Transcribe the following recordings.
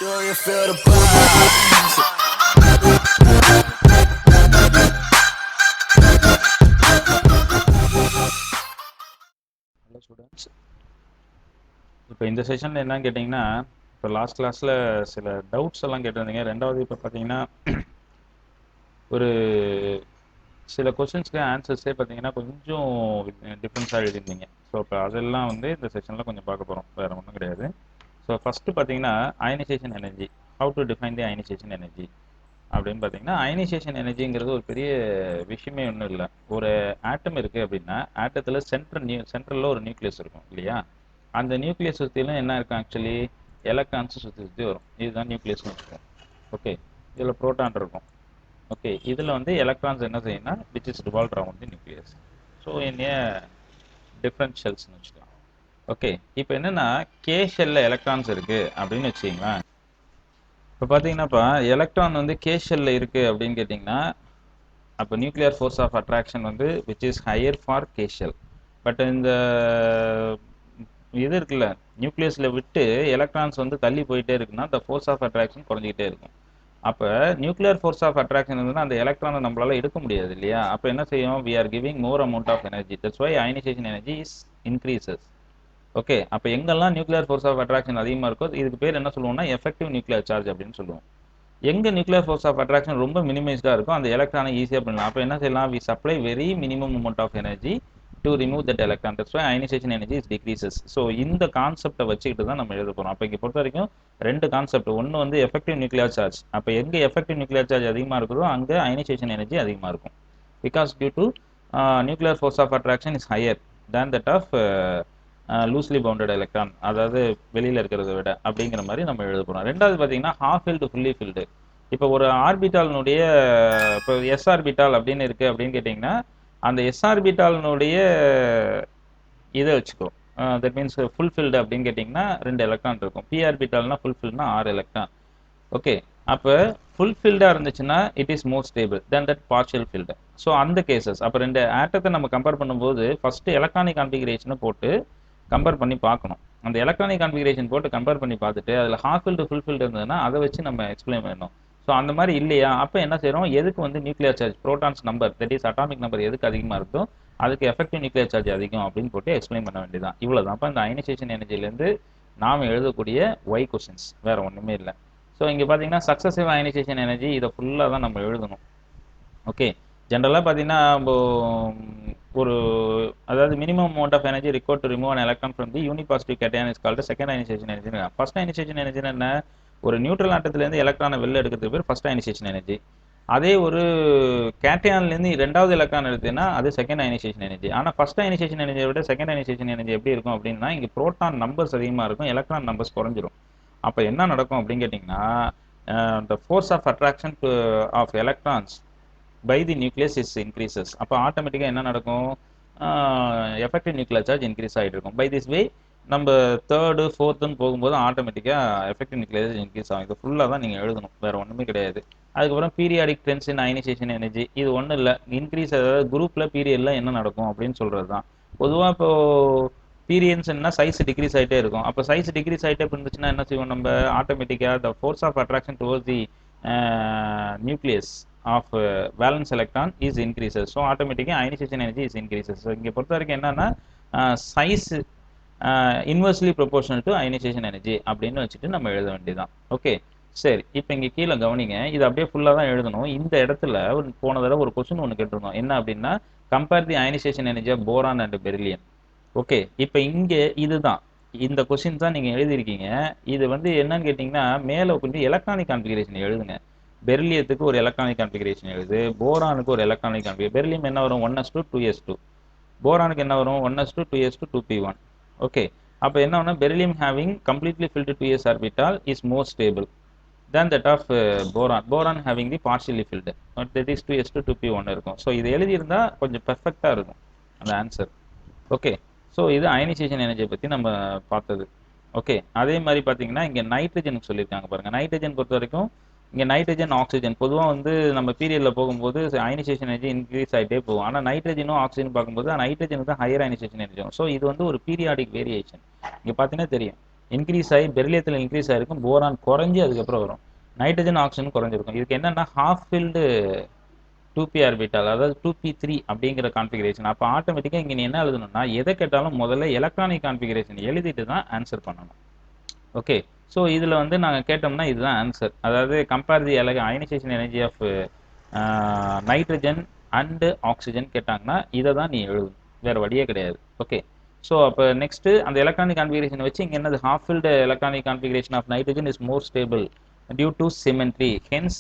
Do you feel the vibes? Hello students, இப்போ இந்த செஷனில் என்னன்னு கேட்டிங்கன்னா, இப்போ லாஸ்ட் கிளாஸில் சில டவுட்ஸ் எல்லாம் கேட்டிருந்தீங்க. ரெண்டாவது இப்போ பார்த்தீங்கன்னா ஒரு சில கொஷின்ஸ்க்கு ஆன்சர்ஸே பார்த்தீங்கன்னா கொஞ்சம் டிஃப்ரென்ஸாக எழுதியிருந்தீங்க. ஸோ இப்போ அதெல்லாம் வந்து இந்த செஷனில் கொஞ்சம் பார்க்க போகிறோம், வேறு ஒன்றும் கிடையாது. ஸோ ஃபஸ்ட்டு பார்த்தீங்கன்னா ionisation energy, how to define the ionisation energy அப்படின்னு பார்த்தீங்கன்னா, அயனைசேஷன் எனர்ஜிங்கிறது ஒரு பெரிய விஷயமே ஒன்றும் இல்லை. ஒரு ஆட்டம் இருக்குது அப்படின்னா ஆட்டத்தில் சென்ட்ரலில் ஒரு நியூக்ளியஸ் இருக்கும் இல்லையா? அந்த நியூக்ளியஸ் சுற்றிலும் என்ன இருக்கும், ஆக்சுவலி எலக்ட்ரான்ஸ் சுற்றி சுற்றி வரும். இதுதான் நியூக்ளியஸ்னு வச்சுக்கோம். ஓகே, இதில் புரோட்டான் இருக்கும். ஓகே, இதில் வந்து எலக்ட்ரான்ஸ் என்ன செய்யணும்னா which is revolve around the nucleus. So in a different ஷெல்ஸ்னு வச்சுக்கலாம். ஓகே, இப்போ என்னென்னா கே ஷெல்லில் எலக்ட்ரான்ஸ் இருக்குது அப்படின்னு வச்சிங்களேன். இப்போ பார்த்தீங்கன்னாப்பா எலக்ட்ரான் வந்து கே ஷெல்லில் இருக்குது அப்படின்னு கேட்டிங்கன்னா, அப்போ நியூக்ளியர் ஃபோர்ஸ் ஆஃப் அட்ராக்ஷன் வந்து which is higher for K shell. But இந்த இது இருக்குல்ல, நியூக்ளியஸில் விட்டு எலக்ட்ரான்ஸ் வந்து தள்ளி போயிட்டே இருக்குன்னா the ஃபோர்ஸ் ஆஃப் அட்ராக்ஷன் குறைஞ்சிக்கிட்டே இருக்கும். அப்போ நியூக்ளியர் ஃபோர்ஸ் ஆஃப் அட்ராக்ஷன் இருந்ததுன்னா அந்த எலக்ட்ரானை நம்மளால எடுக்க முடியாது இல்லையா? அப்போ என்ன செய்யும், we are giving more amount of energy, that's why ionization energy is increases. Okay, அப்போ எங்கெல்லாம் நியூக்ளியர் ஃபோர்ஸ் ஆஃப் அட்ராக்ஷன் அதிகமாக இருக்கோ இதுக்கு பேர் என்ன சொல்லுவோம்னா எஃபெக்டிவ் நியூக்ளியர் சார்ஜ் அப்படின்னு சொல்லுவோம். எங்கே நியூக்ளியர் ஃபோர்ஸ் ஆஃப் அட்ராக்ஷன் ரொம்ப மினிமைஸ்டாக இருக்கும் அந்த எலக்ட்ரானை ஈஸியாக பண்ணலாம். அப்போ என்ன செய்யலாம், we supply very minimum amount of energy to remove that electron, that's why ionization energy is decreases. So இந்த கான்செப்டை வச்சுக்கிட்டு தான் நம்ம எழுத போகிறோம். அப்போ இங்கே பொறுத்த வரைக்கும் ரெண்டு கான்செப்ட், ஒன்று வந்து எஃபெக்டிவ் நியூக்ளியர் சார்ஜ். அப்போ எங்கே எஃபெக்டிவ் நியூக்ளியர் சார்ஜ் அதிகமாக இருக்குதோ அங்கே அயனைசேஷன் எனர்ஜி அதிகமாக இருக்கும். Because due to nuclear force of attraction is higher than that of loosely bounded electron, அதாவது வெளியில் இருக்கிறத விட, அப்படிங்கிற மாதிரி நம்ம எழுத போகிறோம். ரெண்டாவது பார்த்தீங்கன்னா ஹாஃப் ஃபில்டு ஃபுல்லி ஃபில்டு. இப்போ ஒரு ஆர்பிட்டாலினுடைய இப்போ எஸ் ஆர்பிட்டால் அப்படின்னு இருக்குது அப்படின்னு கேட்டிங்கன்னா, அந்த எஸ் ஆர்பிட்டாலினுடைய இதை வச்சுக்கோ, தட் மீன்ஸ் ஃபுல்ஃபில்டு அப்படின்னு கேட்டிங்கன்னா 2 எலக்ட்ரான் இருக்கும். பி ஆர்பிட்டால்னா ஃபுல்ஃபில்னா 6 எலக்ட்ரான். ஓகே, அப்போ ஃபுல்ஃபில்டாக இருந்துச்சுன்னா it is more stable than that partial filled. So அந்த கேசஸ் அப்போ ரெண்டு ஆட்டத்தை நம்ம கம்பேர் பண்ணும்போது ஃபஸ்ட்டு எலக்ட்ரானிக் கான்ஃபிகரேஷனை போட்டு கம்பேர் பண்ணி பார்க்கணும். அந்த எலக்ட்ரானிக் கான்ஃபிகரேஷன் போட்டு கம்பேர் பண்ணி பார்த்துட்டு அதில் ஹாஃப் ஃபில்டு ஃபுல்ஃபில்டு இருந்ததுன்னா அதை வச்சு நம்ம எக்ஸ்பிளைன் பண்ணணும். ஸோ அந்த மாதிரி இல்லையா, அப்போ என்ன செய்கிறோம், எதுக்கு வந்து nuclear charge protons number that is atomic number எதுக்கு அதிகமாக இருக்கோ அதுக்கு எஃபெக்டிவ் நியூக்ளியர் சார்ஜ் அதிகம் அப்படின்னு போட்டு எக்ஸ்பிளைன் பண்ண வேண்டியதான். இவ்வளோ தான் அப்போ இந்த அயனைசேஷன் எனர்ஜிலேருந்து நாம் எழுதக்கூடிய ஒய் கொஸ்டின்ஸ், வேறு ஒன்றுமே இல்லை. ஸோ இங்கே பார்த்தீங்கன்னா சக்ஸசிவ் அயனைசேஷன் எனர்ஜி இதை ஃபுல்லாக தான் நம்ம எழுதணும். ஓகே, ஜென்ரலாக பார்த்தீங்கன்னா ஒரு அதாவது minimum amount of energy required to remove an electron from the unipositive cation is called second ionisation energy. First ionisation energy என்ன, ஒரு நியூட்ரல் ஆட்டத்திலேருந்து எலக்ட்ரானை வெளில எடுக்கிறதுக்கு பேர் ஃபர்ஸ்ட் அயனைசேஷன் எனர்ஜி. அதே ஒரு கேட்டையான்லேருந்து ரெண்டாவது எலக்ட்ரான் எடுத்ததுன்னா அது செகண்ட் அயனைசேஷன் எனர்ஜி. ஆனால் ஃபர்ஸ்ட் அயனைசேஷன் எனர்ஜியை விட செகண்ட் அயனைசேஷன் எனர்ஜி எப்படி இருக்கும் அப்படின்னா, இங்கே புரோட்டான் நம்பர்ஸ் அதிகமாக இருக்கும், எலக்ட்ரான் நம்பர்ஸ் குறைஞ்சிரும். அப்போ என்ன நடக்கும் அப்படின்னு கேட்டிங்கன்னா, the force of attraction of electrons by the nucleus is increases. அப்போ ஆட்டோமேட்டிக்காக என்ன நடக்கும், எஃபெக்டிவ் நியூக்ளியர் சார்ஜ் இன்க்ரீஸ் ஆகிட்டு இருக்கும். பை திஸ் வே நம்ம தேர்டு ஃபோர்த்துன்னு போகும்போது ஆட்டோமேட்டிக்காக எஃபெக்டிவ் நியூக்ளியர் சார்ஜ் இன்க்ரீஸ் ஆகும். இது ஃபுல்லாக தான் நீங்கள் எழுதணும், வேறு ஒன்றுமே கிடையாது. அதுக்கப்புறம் பீரியாடிக் ட்ரெண்ட்ஸ் இன் அயனைசேஷன் எனர்ஜி, இது ஒன்றும் இல்லை, இன்க்ரீஸ் அதாவது குரூப்பில் பீரியடில் என்ன நடக்கும் அப்படின்னு சொல்கிறது தான். பொதுவாக இப்போது பீரியன்ஸ்னா சைஸ் டிக்ரீஸ் ஆகிட்டே இருக்கும். அப்போ சைஸ் டிக்ரீஸ் ஆகிட்டே இருந்துச்சுன்னா என்ன செய்வோம், நம்ம ஆட்டோமேட்டிக்காக the force of attraction towards the nucleus of valence electron is increases. So ஆட்டோமேட்டிக்காக ionisation energy is increases. So இங்கே பொறுத்த வரைக்கும் என்னன்னா size inversely proportional to ionisation energy அப்படின்னு வச்சுட்டு நம்ம எழுத வேண்டியதான். ஓகே, சரி, இப்போ இங்கே கீழே கவனிங்க, இது அப்படியே ஃபுல்லாக தான் எழுதணும். இந்த இடத்துல போன தடவை ஒரு கொஸ்டின் ஒன்று கேட்டிருந்தோம், என்ன அப்படின்னா compare the ionisation energy of boron and beryllium. Okay, இப்போ இங்கே இதுதான் இந்த கொஸ்டின் தான் நீங்கள் எழுதியிருக்கீங்க. இது வந்து என்னன்னு கேட்டிங்கன்னா, மேலே கொஞ்சம் எலக்ட்ரானிக் கான்ஃபிகரேஷன் எழுதுங்க. பெரிலியத்துக்கு ஒரு எலக்ட்ரானிக் கான்ஃபிகரேஷன் எழுது, போரானுக்கு ஒரு எலக்ட்ரானிக் கான்ஃபிகரேஷன். பெரிலியம் என்ன வரும், 1s2 2s2. போரானுக்கு என்ன வரும், 1s2 2s2 2p1. ஓகே, அப்போ என்ன ஒன்று, beryllium having completely filled 2s orbital is more stable than that of boron. Boron having the partially filled, that is 2s2 2p1 இருக்கும். So இது எழுதியிருந்தா கொஞ்சம் பெர்ஃபெக்டாக இருக்கும் அந்த ஆன்சர். ஓகே, ஸோ இது அயனைசேஷன் எனர்ஜியை பற்றி நம்ம பார்த்தது. ஓகே, அதே மாதிரி பார்த்தீங்கன்னா இங்கே நைட்ரஜனுக்கு சொல்லியிருக்காங்க பாருங்கள். நைட்ரஜன் பொறுத்த வரைக்கும் இங்கே நைட்ரஜன் ஆக்சிஜன் பொதுவாக வந்து நம்ம பீரியடில் போகும்போது அயனைசேஷன் எனர்ஜி இன்க்ரீஸ் ஆகிட்டே போகும். ஆனால் நைட்ரஜனும் ஆக்சிஜன் பார்க்கும்போது நைட்ரஜனுக்கு தான் ஹையர் அயனைசேஷன் எனர்ஜி. ஸோ இது வந்து ஒரு பீரியாடிக் வேரியேஷன். இங்கே பார்த்தீங்கன்னா தெரியும், இன்க்ரீஸ் ஆகி பெரிலியத்தில் இன்க்ரீஸ் ஆகிருக்கும், போரான் குறைஞ்சி அதுக்கப்புறம் வரும். நைட்ரஜன் ஆக்சிஜன் குறைஞ்சிருக்கும். இதுக்கு என்னன்னா ஹாஃப் ஃபில்டு 2p ஆர்பிட்டால், அதாவது 2p3 அப்படிங்கிற கான்ஃபிகரேஷன். அப்போ ஆட்டோமேட்டிக்காக இங்கே நீ என்ன எழுதணும்னா எதை கேட்டாலும் முதல்ல எலக்ட்ரானிக் கான்ஃபிகரேஷன் எழுதிட்டு தான் ஆன்சர் பண்ணணும். ஓகே, ஸோ இதில் வந்து நாங்கள் கேட்டோம்னா இதுதான் ஆன்சர். அதாவது compare the ionisation energy of nitrogen and oxygen கேட்டாங்கன்னா இதை தான் நீ எழுதணும், வேறு வழியே கிடையாது. ஓகே, ஸோ அப்போ நெக்ஸ்ட்டு அந்த எலக்ட்ரானிக் கான்ஃபிகரேஷன் வச்சு இங்கே என்னது, half filled electronic configuration of nitrogen is more stable due to symmetry, hence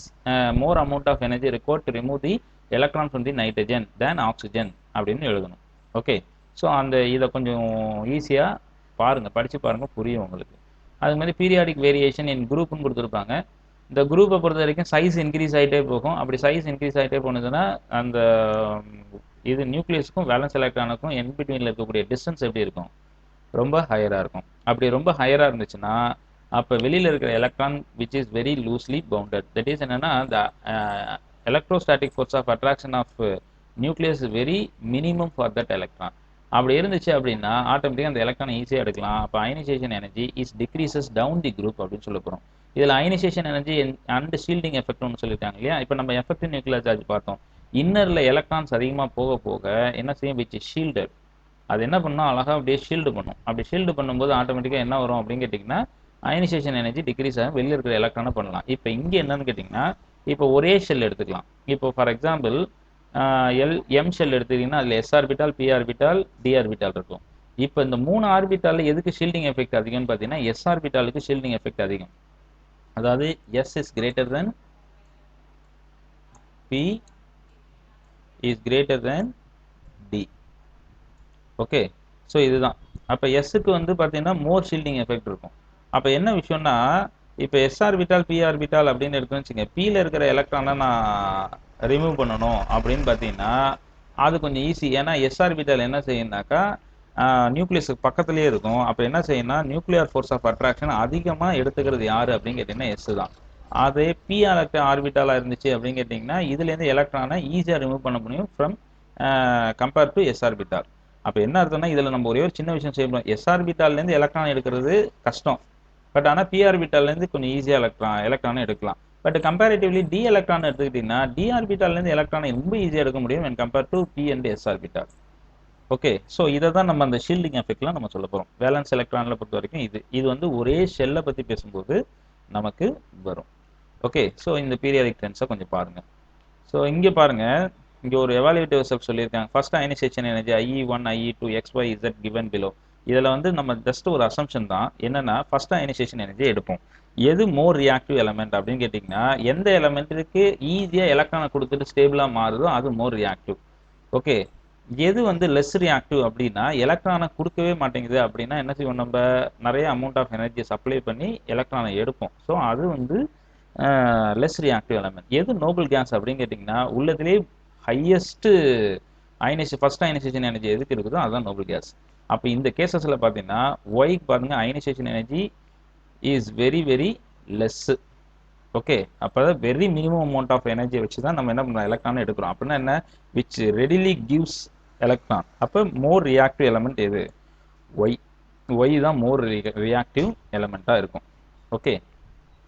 more amount of energy required to remove the electron from the nitrogen than oxygen அப்படின்னு எழுதணும். Okay, so அந்த இதை கொஞ்சம் ஈஸியாக பாருங்கள், படித்து பாருங்கள், புரியும் உங்களுக்கு. அது மாதிரி பீரியாடிக் வேரியேஷன் இன் குரூப்னு கொடுத்துருப்பாங்க. இந்த குரூப்பை பொறுத்த வரைக்கும் சைஸ் இன்க்ரீஸ் ஆகிட்டே போகும். அப்படி சைஸ் இன்க்ரீஸ் ஆகிட்டே போனதுன்னா அந்த இது நியூக்ளியஸுக்கும் வேலன்ஸ் எலக்ட்ரானுக்கும் என் பிட்வீனில் இருக்கக்கூடிய டிஸ்டன்ஸ் எப்படி இருக்கும், ரொம்ப ஹையராக இருக்கும். அப்படி ரொம்ப ஹையராக இருந்துச்சுன்னா அப்போ வெளியில் இருக்கிற electron which is very loosely bounded, that is என்னன்னா the electrostatic force of attraction of nucleus very minimum for that electron. அப்படி இருந்துச்சு அப்படின்னா ஆட்டோமேட்டிக்காக அந்த எலக்ட்ரானை ஈஸியாக எடுக்கலாம். அப்போ ionisation energy is decreases down the group அப்படின்னு சொல்ல போகிறோம். இதில் ionisation energy and shielding effect ஒன்று சொல்லிட்டாங்க இல்லையா. இப்போ நம்ம எஃபெக்டிவ் நியூக்ளியர் சார்ஜ் பார்த்தோம். இன்னரில் எலக்ட்ரான்ஸ் அதிகமாக போக போக என்ன செய்யும், விச் இஸ் ஷீல்டட், அது என்ன பண்ணணும், அழகாக அப்படியே ஷீல்டு பண்ணும். அப்படி ஷீல்டு பண்ணும்போது ஆட்டோமேட்டிக்காக என்ன வரும் அப்படின்னு கேட்டிங்கன்னா அயனைசேஷன் எனர்ஜி டிக்ரீஸ் ஆகும், வெளியில் இருக்கிற எலக்ட்ரானை பண்ணலாம். இப்போ இங்கே என்னன்னு கேட்டிங்கன்னா இப்போ ஒரே ஷெல் எடுத்துக்கலாம். இப்போ ஃபார் எக்ஸாம்பிள் எம் ஷெல் எடுத்துக்கிட்டிங்கன்னா அதில் S orbital, P orbital, D orbital இருக்கும். இப்போ இந்த 3 ஆர்பிட்டாலில் எதுக்கு ஷீல்டிங் எஃபெக்ட் அதிகம்னு பார்த்தீங்கன்னா எஸ் ஆர்பிட்டாலுக்கு ஷீல்டிங் எஃபெக்ட் அதிகம். அதாவது S is greater than P is greater than D. Okay, so இதுதான். அப்போ எஸ்ஸுக்கு வந்து பார்த்தீங்கன்னா மோர் ஷீல்டிங் எஃபெக்ட் இருக்கும். அப்போ என்ன விஷயம்னா இப்போ எஸ் ஆர்பிட்டால், பி ஆர்பிட்டால் அப்படின்னு எடுக்கணும்னு வச்சுங்க, பியில் இருக்கிற எலக்ட்ரானை நான் ரிமூவ் பண்ணணும் அப்படின்னு பார்த்தீங்கன்னா அது கொஞ்சம் ஈஸி. ஏன்னா எஸ் ஆர்பிட்டால் என்ன செய்யும்னாக்கா நியூக்ளியஸுக்கு பக்கத்துலேயே இருக்கும். அப்போ என்ன செய்யணும்னா நியூக்ளியர் ஃபோர்ஸ் ஆஃப் அட்ராக்ஷன் அதிகமாக எடுத்துக்கிறது யார் அப்படின்னு கேட்டிங்கன்னா எஸ் தான். அதே பி ஆர்பிட்டாலாக இருந்துச்சு அப்படின்னு கேட்டிங்கன்னா இதுலேருந்து எலக்ட்ரானை ஈஸியாக ரிமூவ் பண்ண முடியும் from compare to S orbital. அப்போ என்ன அர்த்தம்னா இதில் நம்ம ஒரே ஒரு சின்ன விஷயம் செய்யணும், எஸ் ஆர்பிட்டால்லேருந்து எலக்ட்ரான் எடுக்கிறது கஷ்டம், பட் ஆனால் பி ஆர்பிட்டால்லேருந்து கொஞ்சம் ஈஸியாக எலக்ட்ரானை எடுக்கலாம். பட் கம்பேரிட்டிவ்லி டி எலக்ட்ரான் எடுத்துக்கிட்டிங்கன்னா டி ஆர்பிட்டால்லேருந்து எலக்ட்ரானை ரொம்ப ஈஸியாக எடுக்க முடியும் when compared to P and S orbital. Okay, so இதை தான் நம்ம அந்த ஷீல்டிங் எஃபெக்ட்லாம் நம்ம சொல்ல போகிறோம். வேலன்ஸ் எலக்ட்ரானில் பொறுத்த வரைக்கும் இது வந்து ஒரே ஷெல்லை பற்றி பேசும்போது நமக்கு வரும். ஓகே, ஸோ இந்த பீரியாடிக் ட்ரெண்ட்ஸை கொஞ்சம் பாருங்கள். ஸோ இங்கே பாருங்கள், இங்கே ஒரு எவாலுவேட்டிவ் ஸ்டெப் சொல்லியிருக்காங்க. First ionisation energy IE1 IE2 XYZ given below. இதில் வந்து நம்ம ஜஸ்ட் ஒரு அசம்ஷன் தான், என்னன்னா ஃபர்ஸ்ட் அயனைசேஷன் எனர்ஜி எடுப்போம். எது மோர் ரியாக்டிவ் எலமெண்ட் அப்படின்னு கேட்டிங்கன்னா எந்த எலமெண்ட்டுக்கு ஈஸியாக எலக்ட்ரானை கொடுத்துட்டு ஸ்டேபிளாக மாறுதோ அது மோர் ரியாக்டிவ். ஓகே, எது வந்து லெஸ் ரியாக்டிவ் அப்படின்னா எலக்ட்ரானை கொடுக்கவே மாட்டேங்குது அப்படின்னா என்ன செய்வோம், நம்ம நிறைய அமௌண்ட் ஆஃப் எனர்ஜி சப்ளை பண்ணி எலக்ட்ரானை எடுப்போம். ஸோ அது வந்து லெஸ் ரியாக்டிவ் எலமெண்ட். எது நோபல் கேஸ் அப்படின்னு கேட்டிங்கன்னா உள்ளதுலேயே ஹையஸ்ட் ஃபர்ஸ்ட் அயனைசேஷன் எனர்ஜி எதுக்கு இருக்குதோ அதுதான் நோபல் கேஸ். அப்போ இந்த கேசஸில் பார்த்தீங்கன்னா ஒய்க்கு பாருங்கள் ionisation energy is very very less. Okay, அப்போ வெரி மினிமம் அமௌண்ட் ஆஃப் எனர்ஜியை வச்சு தான் நம்ம என்ன பண்ணுறோம், எலக்ட்ரான் எடுக்கிறோம். அப்படின்னா என்ன, விச் ரெடிலி கிவ்ஸ் எலக்ட்ரான். அப்போ மோர் ரியாக்டிவ் எலமெண்ட் எது, ஒய் தான் மோர் ரியாக்டிவ் எலமெண்ட்டாக இருக்கும். ஓகே,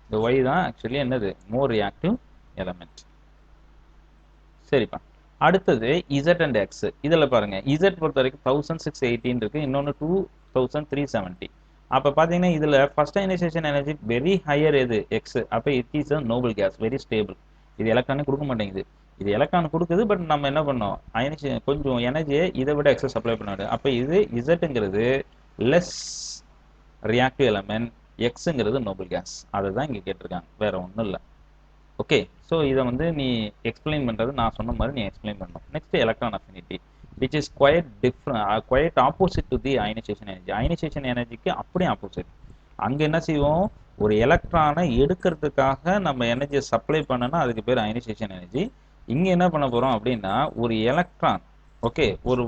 இந்த ஒய் தான் ஆக்சுவலி என்னது, மோர் ரியாக்டிவ் எலமெண்ட். சரிப்பா, அடுத்தது இசட் அண்ட் எக்ஸ். இதில் பாருங்க இசட் பொறுத்த வரைக்கும் 1618 இருக்கு, இன்னொன்று 2370. அப்போ பார்த்தீங்கன்னா இதில் first ionisation energy very higher எது, எக்ஸ். அப்போ it is a Nobel case, very stable. இது எலக்ட்ரானே கொடுக்க மாட்டேங்குது, இது எலக்ட்ரான் கொடுக்குது. பட் நம்ம என்ன பண்ணோம், அயனைசேஷன் கொஞ்சம் எனர்ஜியை இதை விட எக்ஸை சப்ளை பண்ணாது. அப்போ இது இசட்டுங்கிறது லெஸ் ரியாக்டிவ் எலமெண்ட், எக்ஸுங்கிறது நோபல் கேஸ். அதை தான் இங்கே கேட்டிருக்காங்க, வேற ஒன்றும் இல்லை. ஓகே, ஸோ இதை வந்து நீ எக்ஸ்பிளைன் பண்ணுறது நான் சொன்ன மாதிரி நீ எக்ஸ்பிளைன் பண்ணணும். Next electron affinity which is quite opposite to the ionisation energy. Ionisation எனர்ஜிக்கு அப்படியே ஆப்போசிட். அங்கே என்ன செய்வோம், ஒரு எலக்ட்ரானை எடுக்கிறதுக்காக நம்ம எனர்ஜியை சப்ளை பண்ணனா அதுக்கு பேர் அயனைசேஷன் எனர்ஜி. இங்கே என்ன பண்ண போகிறோம் அப்படின்னா ஒரு எலக்ட்ரான் ஓகே ஒரு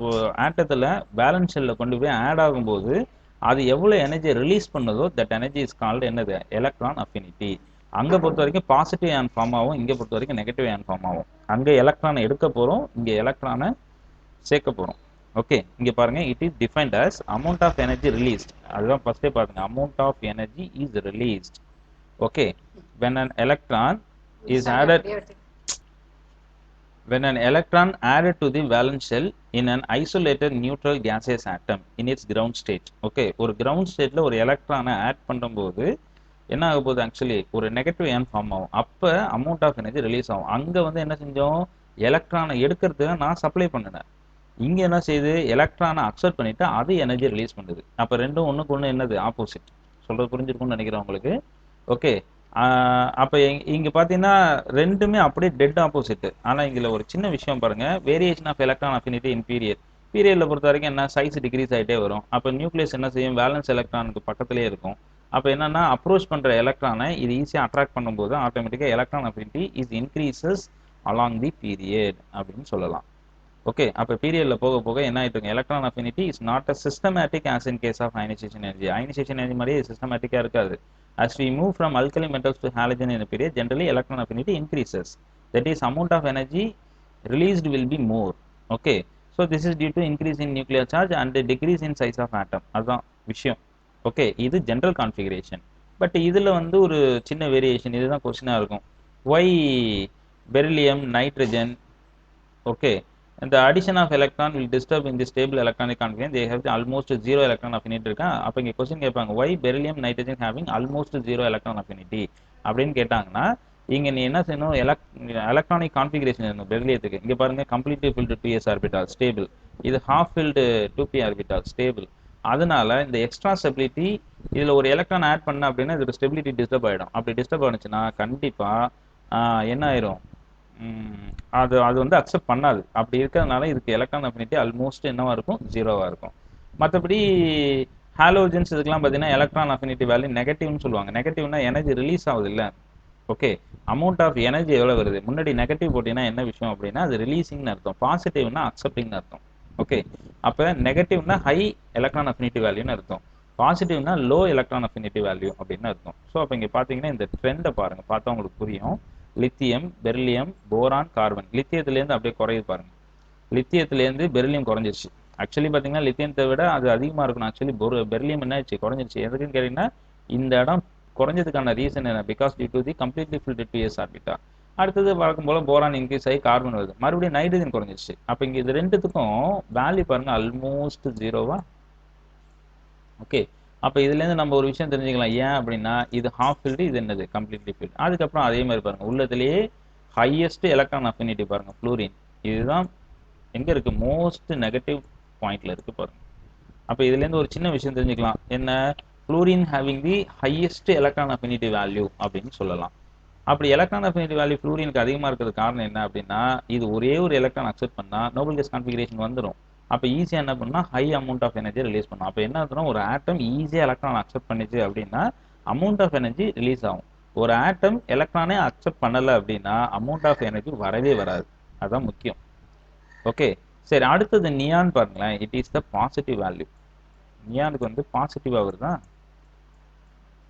ஆட்டத்தில் பேலன்ஸ் ஷெல்லில் கொண்டு போய் ஆட் ஆகும்போது அது எவ்வளோ எனர்ஜியை ரிலீஸ் பண்ணுதோ தட் எனர்ஜி இஸ் கால்டு என்னது, எலக்ட்ரான் அஃபினிட்டி. அங்கே பொறுத்த வரைக்கும் பாசிட்டிவ் அயன் ஃபார்ம் ஆகும், இங்கே பொறுத்த வரைக்கும் நெகட்டிவ் அயன் ஃபார்ம் ஆகும். அங்கே எலக்ட்ரானை எடுக்க போகிறோம், இங்கே எலக்ட்ரானை சேர்க்க போகிறோம். ஓகே, இங்க பாருங்க, it is defined as amount of energy released. அதுதான் ஃபர்ஸ்டே பாருங்க, amount of energy is released. Okay, when an electron is added, when an electron added to the valence shell in an isolated neutral gaseous atom in its ground state. Okay, ஒரு ground stateல ஒரு எலக்ட்ரானை add பண்ணும்போது என்ன ஆக போகுது, actually ஒரு negative iron form ஆகும். அப்போ அமௌண்ட் ஆஃப் எனர்ஜி ரிலீஸ் ஆகும். அங்கே வந்து என்ன செஞ்சோம், எலக்ட்ரானை எடுக்கிறதுக்கு நான் சப்ளை பண்ணினேன். இங்கே என்ன செய்யுது, எலக்ட்ரானை அக்செப்ட் பண்ணிட்டு அது எனர்ஜி ரிலீஸ் பண்ணுது. அப்போ ரெண்டும் ஒன்றுக்கு ஒன்று என்னது, ஆப்போசிட். சொல்றது புரிஞ்சிருக்கும்னு நினைக்கிறேன் உங்களுக்கு. ஓகே, அப்போ இங்கே பார்த்தீங்கன்னா ரெண்டுமே அப்படியே டெட் ஆப்போசிட். ஆனால் இதில் ஒரு சின்ன விஷயம் பாருங்க, variation of electron affinity in period. பீரியடில் பொறுத்த வரைக்கும் என்ன, சைஸ் டிக்ரீஸ் ஆகிட்டே வரும். அப்போ நியூக்ளியஸ் என்ன செய்யும், வேலன்ஸ் எலக்ட்ரானுக்கு பக்கத்துலேயே இருக்கும். அப்போ என்னன்னா, அப்ரோச் பண்ணுற எலக்ட்ரானை இது ஈஸியாக அட்ராக்ட் பண்ணும்போது ஆட்டோமேட்டிக்காக electron affinity is increases along the period அப்படின்னு சொல்லலாம். ஓகே, அப்போ பீரியடில் போக போக என்ன ஆகிட்டு, electron affinity is not a systematic as in case of ionization energy. Ionization energy மாதிரியே சிஸ்டமேட்டிக்காக இருக்காது. As we move from alkali metals to halogen in a period, generally electron affinity increases. That is, amount of energy released will be more. Okay, so this is due to increase in nuclear charge and decrease in size of atom. அதுதான் விஷயம். Okay, இது general configuration. But இதில் வந்து ஒரு சின்ன variation, இதுதான் கொஸ்டினாக இருக்கும். Why beryllium, nitrogen, okay, the addition of electron will disturb in the stable electronic configuration. They have almost zero electron affinity இருக்கா. அப்போ இங்கே கொஸ்டின் கேட்பாங்க, why beryllium nitrogen having almost zero electron affinity அப்படின்னு கேட்டாங்கன்னா, இங்கே நீ என்ன செய்யணும், எலக்ட்ரானிக் கான்ஃபிகரேஷன் இருக்கணும் பெரிலியத்துக்கு. இங்கே பாருங்க, completely filled 2s orbital stable, இது half filled 2p orbital stable. அதனால இந்த எக்ஸ்ட்ரா ஸ்டெபிலிட்டி, இதில் ஒரு எலக்ட்ரான் ஆட் பண்ண அப்படின்னா இதோட ஸ்டெபிலிட்டி டிஸ்டர்ப் ஆகிடும். அப்படி டிஸ்டர்ப் ஆனிச்சுன்னா கண்டிப்பாக என்ன ஆயிரும், அது அது வந்து அக்செப்ட் பண்ணாது. அப்படி இருக்கிறதுனால இதுக்கு எலக்ட்ரான் அஃபினிட்டி ஆல்மோஸ்ட் என்னவா இருக்கும், ஜீரோவாக இருக்கும். மற்றபடி ஹாலோஜன்ஸ் இதுக்கெல்லாம் பார்த்தீங்கன்னா எலக்ட்ரான் அஃபினிட்டி வேல்யூ நெகட்டிவ்னு சொல்லுவாங்க. நெகட்டிவ்னா எனர்ஜி ரிலீஸ் ஆகுது இல்லை. ஓகே, அமௌண்ட் ஆஃப் எனர்ஜி எவ்வளோ வருது, முன்னாடி நெகட்டிவ் போட்டிங்கன்னா என்ன விஷயம் அப்படின்னா அது ரிலீசிங்னு அர்த்தம், பாசிட்டிவ்னா அக்செப்டிங்னு அர்த்தம். ஓகே, அப்போ நெகட்டிவ்னா ஹை எலக்ட்ரான் அஃபினிட்டி வேல்யூன்னு அர்த்தம், பாசிட்டிவ்னா லோ எலக்ட்ரான் அஃபினிட்டி வேல்யூ அப்படின்னு அர்த்தம். ஸோ அப்போ இங்கே பார்த்தீங்கன்னா இந்த ட்ரெண்டை பாருங்க, பார்த்தா உங்களுக்கு புரியும். Lithium, beryllium, boron, carbon. லித்தியத்துலேருந்து அப்படியே குறையுது பாருங்க, லித்தியத்துலேருந்து பெரிலியம் குறைஞ்சிருச்சு. ஆக்சுவலி பார்த்தீங்கன்னா லித்தியத்தை விட அது அதிகமாக இருக்கணும். ஆக்சுவலி பெரிலியம் என்ன ஆச்சு, குறைஞ்சிருச்சு. எதுக்குன்னு கேட்டிங்கன்னா இந்த இடம் குறைஞ்சதுக்கான ரீசன் என்ன, because due to the completely filled 2s orbital. அடுத்தது வழக்கம் போல போரான் இன்க்ரீஸ் ஆகி கார்பன் வருது, மறுபடியும் நைட்ரஜன் குறைஞ்சிருச்சு. அப்போ இங்கே இது ரெண்டுத்துக்கும் வேல்யூ பாருங்க ஆல்மோஸ்ட் ஜீரோவா. ஓகே, அப்போ இதுலேருந்து நம்ம ஒரு விஷயம் தெரிஞ்சுக்கலாம், ஏன் அப்படின்னா இது ஹாஃப் ஃபில்டு, இது என்னது கம்ப்ளீட்லி ஃபில்டு. அதுக்கப்புறம் அதே மாதிரி பாருங்க, உள்ளதுலேயே ஹையஸ்ட் எலக்ட்ரான் அஃபினிட்டி பாருங்க ஃப்ளூரின், இதுதான் எங்கே இருக்குது, மோஸ்ட் நெகட்டிவ் பாயிண்ட்ல இருக்கு பாருங்க. அப்போ இதுலேருந்து ஒரு சின்ன விஷயம் தெரிஞ்சுக்கலாம், என்ன, fluorine having the highest electron affinity value அப்படின்னு சொல்லலாம். அப்படி எலக்ட்ரான் அஃபினிட்டி வேல்யூ ஃப்ளூரினுக்கு அதிகமாக இருக்கிறது காரணம் என்ன அப்படின்னா, இது ஒரே ஒரு எலக்ட்ரான் அக்செப்ட் பண்ணால் நோபல் கேஸ் கான்ஃபிகரேஷன் வந்துடும். அப்போ ஈஸியாக என்ன பண்ணால் high amount of energy release பண்ணும். அப்போ என்ன அர்த்தம், ஒரு ஆட்டம் ஈஸியாக எலக்ட்ரான் அக்செப்ட் பண்ணிச்சு அப்படின்னா அமௌண்ட் ஆஃப் எனர்ஜி ரிலீஸ் ஆகும். ஒரு ஆட்டம் எலக்ட்ரானே அக்செப்ட் பண்ணலை அப்படின்னா அமௌண்ட் ஆஃப் எனர்ஜி வரவே வராது. அதுதான் முக்கியம். ஓகே, சரி, அடுத்தது நியான் பாருங்களேன். It is the positive value. நியானுக்கு வந்து பாசிட்டிவாக வருதா.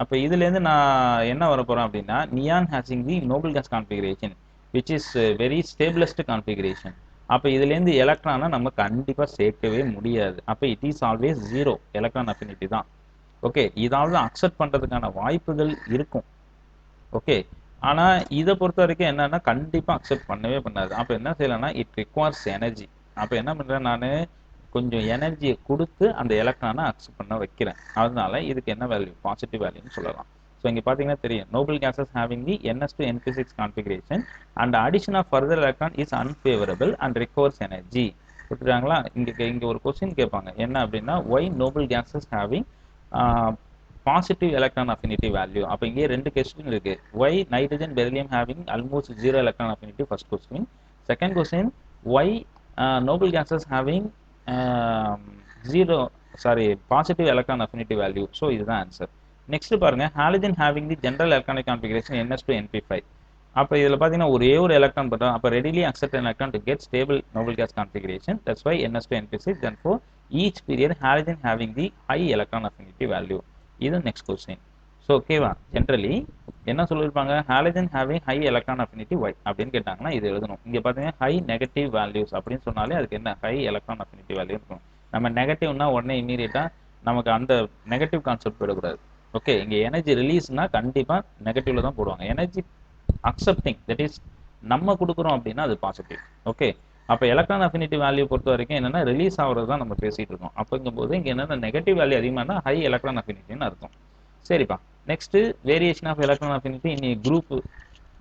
அப்போ இதுலேருந்து நான் என்ன வர போகிறேன் அப்படின்னா, நியான் ஹேசிங் the noble gas configuration which is very stablest configuration. அப்போ இதுலேருந்து எலக்ட்ரானை நம்ம கண்டிப்பாக சேர்க்கவே முடியாது. அப்போ it is always zero electron affinity தான். ஓகே, இதாவது அக்செப்ட் பண்ணுறதுக்கான வாய்ப்புகள் இருக்கும். ஓகே, ஆனால் இதை பொறுத்த வரைக்கும் என்னன்னா கண்டிப்பாக அக்செப்ட் பண்ணவே பண்ணாது. அப்போ என்ன செய்யலாம்னா இட் ரிக்வயர்ஸ் எனர்ஜி. அப்போ என்ன பண்ணுறேன், நான் கொஞ்சம் எனர்ஜியை கொடுத்து அந்த எலக்ட்ரானை அக்செப்ட் பண்ண வைக்கிறேன். அதனால இதுக்கு என்ன வேல்யூ, பாசிட்டிவ் வேல்யூன்னு சொல்லலாம். ஸோ இங்கே பார்த்தீங்கன்னா தெரியும், noble gases having the NS to NP6 configuration and addition of further electron is unfavourable and recovers energy. கொடுத்துருக்காங்களா. இங்கே ஒரு கொஸ்டின் கேட்பாங்க, என்ன அப்படின்னா, why noble gases having positive electron affinity value. அப்போ இங்கே ரெண்டு கொஸ்டின் இருக்கு. Why nitrogen, beryllium having almost zero electron affinity, first question. Second question, why noble gases having positive electron affinity value. So இதுதான் answer. Next பாருங்க, halogen having the general electronic configuration NS to NP5. அப்போ இதில் பார்த்தீங்கன்னா ஒரே ஒரு electron பட்டும், அப்போ readily accept electron to get stable noble gas configuration. That's why NS to NP6. Therefore each period halogen having the high electron affinity value. இது next question. So ஓகேவா, generally என்ன சொல்லியிருப்பாங்க, halogen having high electron affinity why அப்படின்னு கேட்டாங்கன்னா இது எழுதணும். இங்கே பார்த்தீங்கன்னா ஹை நெகட்டிவ் வேல்யூஸ் அப்படின்னு சொன்னாலே அதுக்கு என்ன ஹை எலக்ட்ரான் அஃபினிட்டி வேல்யூ இருக்கும். நம்ம நெகட்டிவ்னா உடனே இமீடியட்டாக நமக்கு அந்த நெகட்டிவ் கான்செப்ட் போயிடக்கூடாது. ஓகே, இங்கே எனர்ஜி ரிலீஸ்னா கண்டிப்பாக நெகட்டிவ்ல தான் போடுவாங்க. எனர்ஜி அக்செப்டிங், தட் இஸ் நம்ம கொடுக்குறோம் அப்படின்னா அது பாசிட்டிவ். ஓகே, அப்போ எலக்ட்ரான் அஃபினிட்டி வேல்யூ பொறுத்த வரைக்கும் என்னன்னா ரிலீஸ் ஆகிறது தான் நம்ம பேசிட்டு இருக்கோம். அப்படிங்கும்போது இங்கே என்னென்ன நெகட்டிவ் வேல்யூ அதிகமானா ஹை எலக்ட்ரான் அஃபினிட்டின்னு அர்த்தம். சரிப்பா, next variation of electron affinity இனி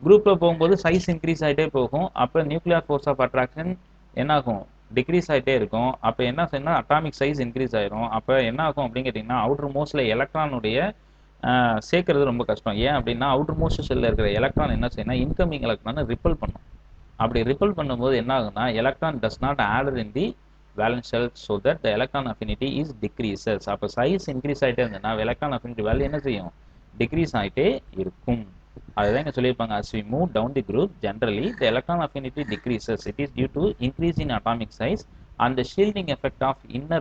குரூப்ல போகும்போது சைஸ் இன்க்ரீஸ் ஆகிட்டே போகும். அப்போ நியூக்ளியர் ஃபோர்ஸ் ஆஃப் அட்ராக்ஷன் என்ன ஆகும், டிக்ரீஸ் ஆகிட்டே இருக்கும். அப்போ என்ன செய்யணும், அட்டாமிக் சைஸ் இன்க்ரீஸ் ஆயிரும். அப்போ என்ன ஆகும் அப்படின்னு கேட்டிங்கன்னா அவுட்டர் மோஸ்ட்ல எலக்ட்ரானுடைய சேர்க்கறது ரொம்ப கஷ்டம். ஏன் அப்படின்னா அவுட்டர் மோஸ்ட் ஷெல்ல இருக்கிற எலக்ட்ரான் என்ன செய்யணும், இன்கமிங் எலக்ட்ரானை ரிப்பல் பண்ணும். அப்படி ரிப்பல் பண்ணும்போது என்ன ஆகுனா electron does not order in the valence shell, so that the electron affinity is decreases. அப்போ சைஸ் இன்க்ரீஸ் ஆகிட்டே இருந்ததுன்னா எலக்ட்ரான் அஃபினிட்டி வேல்யூ என்ன செய்யும், டிக்ரீஸ் ஆகிட்டே இருக்கும். அதுதான் இங்கே சொல்லியிருப்பாங்க, as we move down the group generally the electron affinity decreases. It is due to increase in atomic size and the shielding effect of inner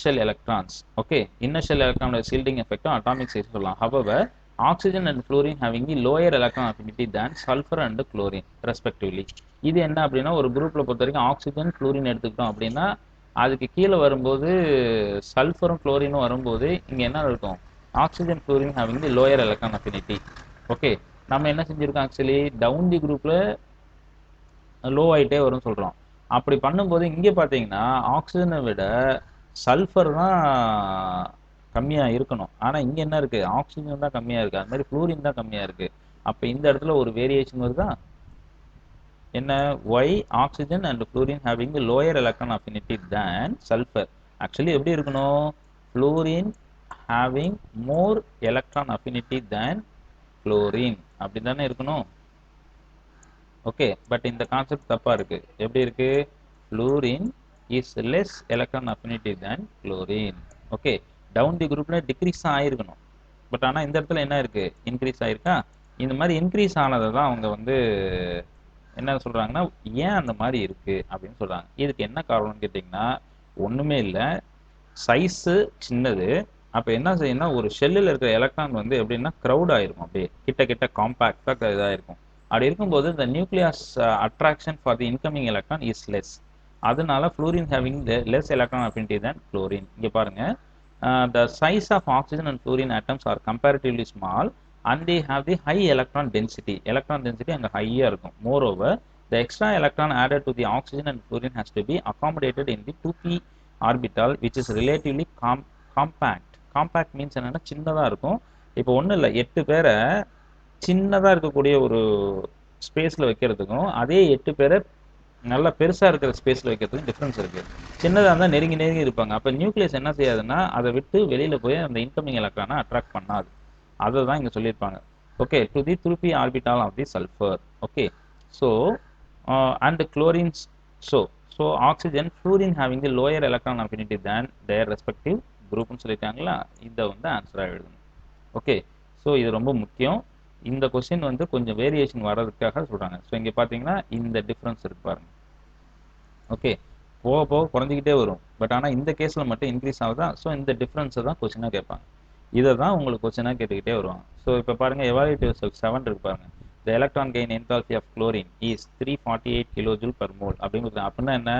shell electrons. Okay, inner shell electron shielding effect on atomic size சொல்லலாம். However, oxygen and fluorine having the lower electron affinity than sulfur and chlorine respectively. இது என்ன அப்படின்னா ஒரு குரூப்ல பொறுத்த வரைக்கும் oxygen chlorine எடுத்துக்கிட்டோம் அப்படின்னா அதுக்கு கீழே வரும்போது சல்ஃபரும் குளோரினும் வரும்போது இங்க என்ன இருக்கும், oxygen chlorine having the lower electron affinity. Okay, நம்ம என்ன செஞ்சிருக்கோம், ஆக்சுவலி டவுன் தி குரூப்ல லோ ஆகிட்டே வரும்னு சொல்றோம். அப்படி பண்ணும்போது இங்கே பார்த்தீங்கன்னா ஆக்சிஜனை விட சல்ஃபர் தான் கம்மியா இருக்கணும். ஆனா இங்க என்ன இருக்கு, ஆக்சிஜன் தான் கம்மியா இருக்கு, அது மாதிரி குளோரின் தான் கம்மியா இருக்கு. அப்ப இந்த இடத்துல ஒரு வேரியேஷன் வருதா, என்ன, why oxygen and fluorine having a lower electron affinity than sulfur. Actually எப்படி இருக்கணும், fluorine having more electron affinity than chlorine அப்படி தானே இருக்கணும். ஓகே, பட் இந்த கான்செப்ட் தப்பா இருக்கு. எப்படி இருக்கு, fluorine is less electron affinity than chlorine. Okay, down the குரூப்ல டிக்ரீஸ் ஆயிருக்கணும். பட் ஆனா இந்த இடத்துல என்ன இருக்கு, இன்க்ரீஸ் ஆயிருக்கா. இந்த மாதிரி இன்க்ரீஸ் ஆனதை தான் அவங்க வந்து என்ன சொல்றாங்கன்னா ஏன் அந்த மாதிரி இருக்கு அப்படின்னு சொல்றாங்க. இதுக்கு என்ன காரணம்னு கேட்டிங்கன்னா ஒண்ணுமே இல்லை, சைஸு சின்னது. அப்போ என்ன செய்யணும்னா ஒரு ஷெல்லில் இருக்கிற எலக்ட்ரான் வந்து எப்படின்னா க்ரௌட் ஆயிருக்கும், அப்படியே கிட்ட கிட்ட காம்பாக்டாக இதாக இருக்கும். அப்படி இருக்கும்போது இந்த nucleus attraction for the incoming electron is less. அதனால fluorine having less electron affinity than chlorine. இங்கே பாருங்க, the size of oxygen and fluorine atoms are comparatively small and they have the high electron density. Electron density அங்க ஹையா இருக்கும். Moreover, the extra electron added to the oxygen and fluorine has to be accommodated in the 2p orbital which is relatively compact. Compact means என்னன்னா சின்னதா இருக்கும். இப்போ ஒன்றும் இல்லை, 8 பேரை சின்னதா இருக்கக்கூடிய ஒரு ஸ்பேஸ்ல வைக்கிறதுக்கும் அதே 8 பேரை நல்லா பெருசா இருக்கிற ஸ்பேஸ்ல வைக்கிறதுக்கும் டிஃபரன்ஸ் இருக்கு. சின்னதா இருந்தா நெருங்கி நெருங்கி இருப்பாங்க. அப்ப நியூக்ளியஸ் என்ன செய்யாதுன்னா அதை விட்டு வெளியில போய் அந்த இன்கமிங் எலக்ட்ரானை அட்ராக்ட் பண்ணாது. அதை தான் இங்க சொல்லியிருப்பாங்க. Okay, to the 3p orbital of the sulphur. Okay, so and chlorines, so oxygen fluorine having the lower electron affinity than their respective குரூப்னு சொல்லியிருக்காங்களா, இதை வந்து ஆன்சராக எழுதணும். ஓகே, ஸோ இது ரொம்ப முக்கியம். இந்த கொஸ்டின் வந்து கொஞ்சம் வேரியேஷன் வர்றதுக்காக சொல்றாங்க. ஸோ இங்கே பார்த்தீங்கன்னா இந்த டிஃப்ரென்ஸ் இருக்கு பாருங்க. ஓகே, போக போக குறைஞ்சிக்கிட்டே வரும். பட் ஆனால் இந்த கேஸில் மட்டும் இன்க்ரீஸ் ஆகுதா. ஸோ இந்த டிஃப்ரென்ஸை தான் கொஸ்டினாக கேட்பாங்க. இதை தான் உங்களுக்கு கொஸ்டினாக கேட்டுக்கிட்டே வருவாங்க. ஸோ இப்போ பாருங்க, எவாலுவேட்டிவ் செல் 7 இருக்கு பாருங்க. The electron gain enthalpy of chlorine is 348 kilojoule per mole அப்படின்னு. அப்படின்னா என்ன,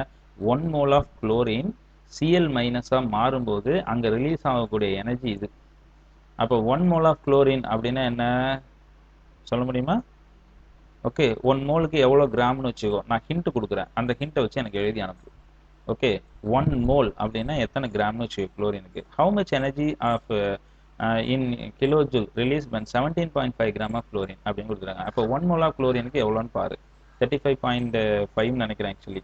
1 மோல் ஆஃப் குளோரின் சிஎல் மைனஸாக மாறும்போது அங்கே ரிலீஸ் ஆகக்கூடிய எனர்ஜி இது. அப்போ 1 மோல் ஆஃப் குளோரின் அப்படின்னா என்ன சொல்ல முடியுமா? ஓகே, 1 மோலுக்கு எவ்வளோ கிராம்னு வச்சுக்கோ, நான் ஹிண்ட் கொடுக்குறேன், அந்த ஹிண்ட்டை வச்சு எனக்கு எழுதி அனுப்பு. ஓகே, 1 மோல் அப்படின்னா எத்தனை கிராம்னு வச்சுக்கோ குளோரினுக்கு. How much energy of in kilojoule release upon 17.5 gram of chlorine அப்படின்னு கொடுக்குறாங்க. அப்போ 1 மோல் ஆஃப் குளோரினுக்கு எவ்வளோன்னு பாரு, 35.5 நினைக்கிறேன் ஆக்சுவலி.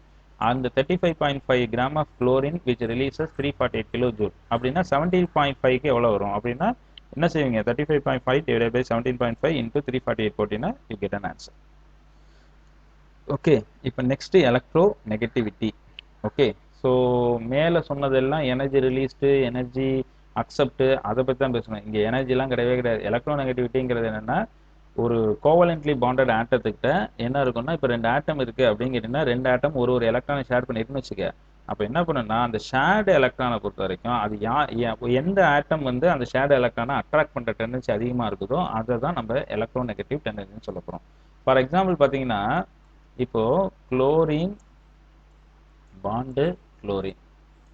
அந்த 35.5 gram of chlorine which releases 348 kilojoule அப்படின்னா 17.5க்கு எவ்வளோ வரும் அப்படின்னா என்ன செய்வீங்க, 35.5 divided by 17.5 into 348 போட்டிங்கன்னா you get an answer. Okay, இப்போ next electronegativity. Okay, so மேலே சொன்னதெல்லாம் எனர்ஜி ரிலீஸ்டு, எனர்ஜி அக்செப்ட், அதை பற்றி தான் பேசணும். இங்கே எனர்ஜிலாம் கிடையவே கிடையாது. எலக்ட்ரோ நெகட்டிவிட்டிங்கிறது என்னென்னா ஒரு கோவலன்ட்லி பாண்டட் ஆட்டத்துக்கிட்ட என்ன இருக்குன்னா, இப்போ 2 ஆட்டம் இருக்குது அப்படின்னு கேட்டிங்கன்னா 2 ஆட்டம் ஒரு எலக்ட்ரானை ஷேர் பண்ணிட்டுன்னு வச்சுக்க, அப்ப என்ன பண்ணுன்னா அந்த ஷேர்டு எலக்ட்ரானை பொறுத்த வரைக்கும் அது எந்த ஆட்டம் வந்து அந்த ஷேர்டு எலக்ட்ரானை அட்ராக்ட் பண்ற டெண்டன்சி அதிகமா இருக்குதோ அதை தான் நம்ம எலக்ட்ரோ நெகட்டிவ் டெண்டன்சின்னு சொல்ல போறோம். ஃபார் எக்ஸாம்பிள் பாத்தீங்கன்னா இப்போ குளோரின் பாண்டு குளோரின்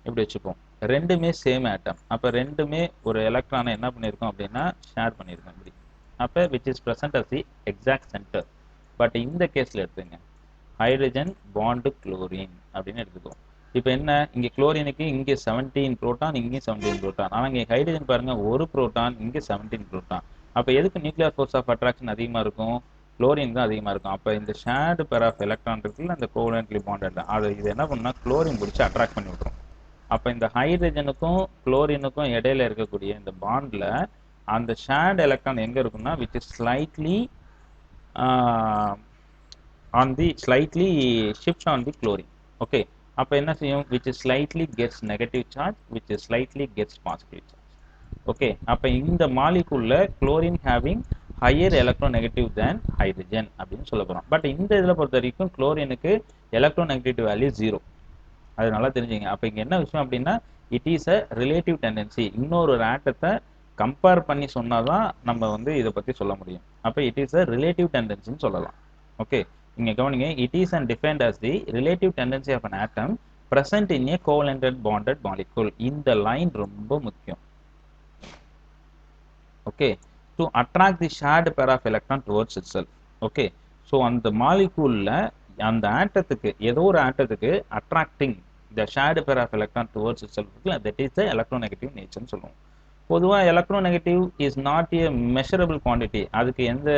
இப்படி வச்சுப்போம். ரெண்டுமே சேம் ஆட்டம். அப்ப ரெண்டுமே ஒரு எலக்ட்ரானை என்ன பண்ணிருக்கோம் அப்படின்னா ஷேர் பண்ணிருக்கோம் இப்படி. அப்ப which is present as the exact center. But இந்த கேஸ்ல எடுத்துங்க ஹைட்ரஜன் பாண்டு குளோரின் அப்படின்னு எடுத்துக்குவோம். இப்போ என்ன இங்க குளோரினுக்கு இங்க 17 புரோட்டான், இங்க 17 புரோட்டான். ஆனா இங்க ஹைட்ரஜன் பாருங்க ஒரு புரோட்டான், இங்க 17 புரோட்டான். அப்ப எதுக்கு நியூக்ளியர் ஃபோர்ஸ் ஆஃப் அட்ராக்ஷன் அதிகமா இருக்கும்? குளோரின் தான் அதிகமா இருக்கும். அப்ப இந்த ஷேர்டு பேர் ஆஃப் எலக்ட்ரான் இருக்குல்ல அந்த கோவலன்ட்லி பாண்டட் அது இது என்ன பண்ணா குளோரின் பிடிச்சி அட்ராக்ட் பண்ணி விட்டுரும். அப்ப இந்த ஹைட்ரஜனுக்கும் குளோரினுக்கும் இடையில இருக்கக்கூடிய இந்த பாண்ட்ல அந்த ஷேர்டு எலக்ட்ரான் எங்க இருக்குன்னா which is slightly on the slightly shift on the chlorine. Okay, அப்ப என்ன செய்யும் which is slightly gets negative charge, which is slightly gets positive charge. Okay, அப்ப இந்த மாலிகுல்ல chlorine having higher electronegative than hydrogen அப்படின்னு சொல்ல போறோம். பட் இந்த இதுல பொறுத்த வரைக்கும் குளோரினுக்கு electronegativity value 0. அது நல்லா தெரிஞ்சுங்க. அப்ப இங்க என்ன விஷயம் அப்படின்னா it is a relative tendency. இன்னொரு ஆட்டத்தை கம்பேர் பண்ணி சொன்னாதான் நம்ம வந்து இதை பத்தி சொல்ல முடியும். அப்ப இட் இஸ் அ ரிலேட்டிவ் டெண்டன்சின்னு சொல்லலாம். ஓகே, இங்க கவனிங்க. It is and defined as the relative tendency of an atom present in a covalent bonded molecule. இந்த லைன் ரொம்ப முக்கியம். Okay, to attract the shared pair of electron towards itself. Okay, so அந்த மாலிகூல்ல அந்த ஆட்டத்துக்கு ஏதோ ஒரு ஆட்டத்துக்கு attracting the shared pair of electron towards itself, that is the electronegative nature ன்னு சொல்லுவோம். பொதுவாக electronegative is not a measurable quantity. அதுக்கு எந்த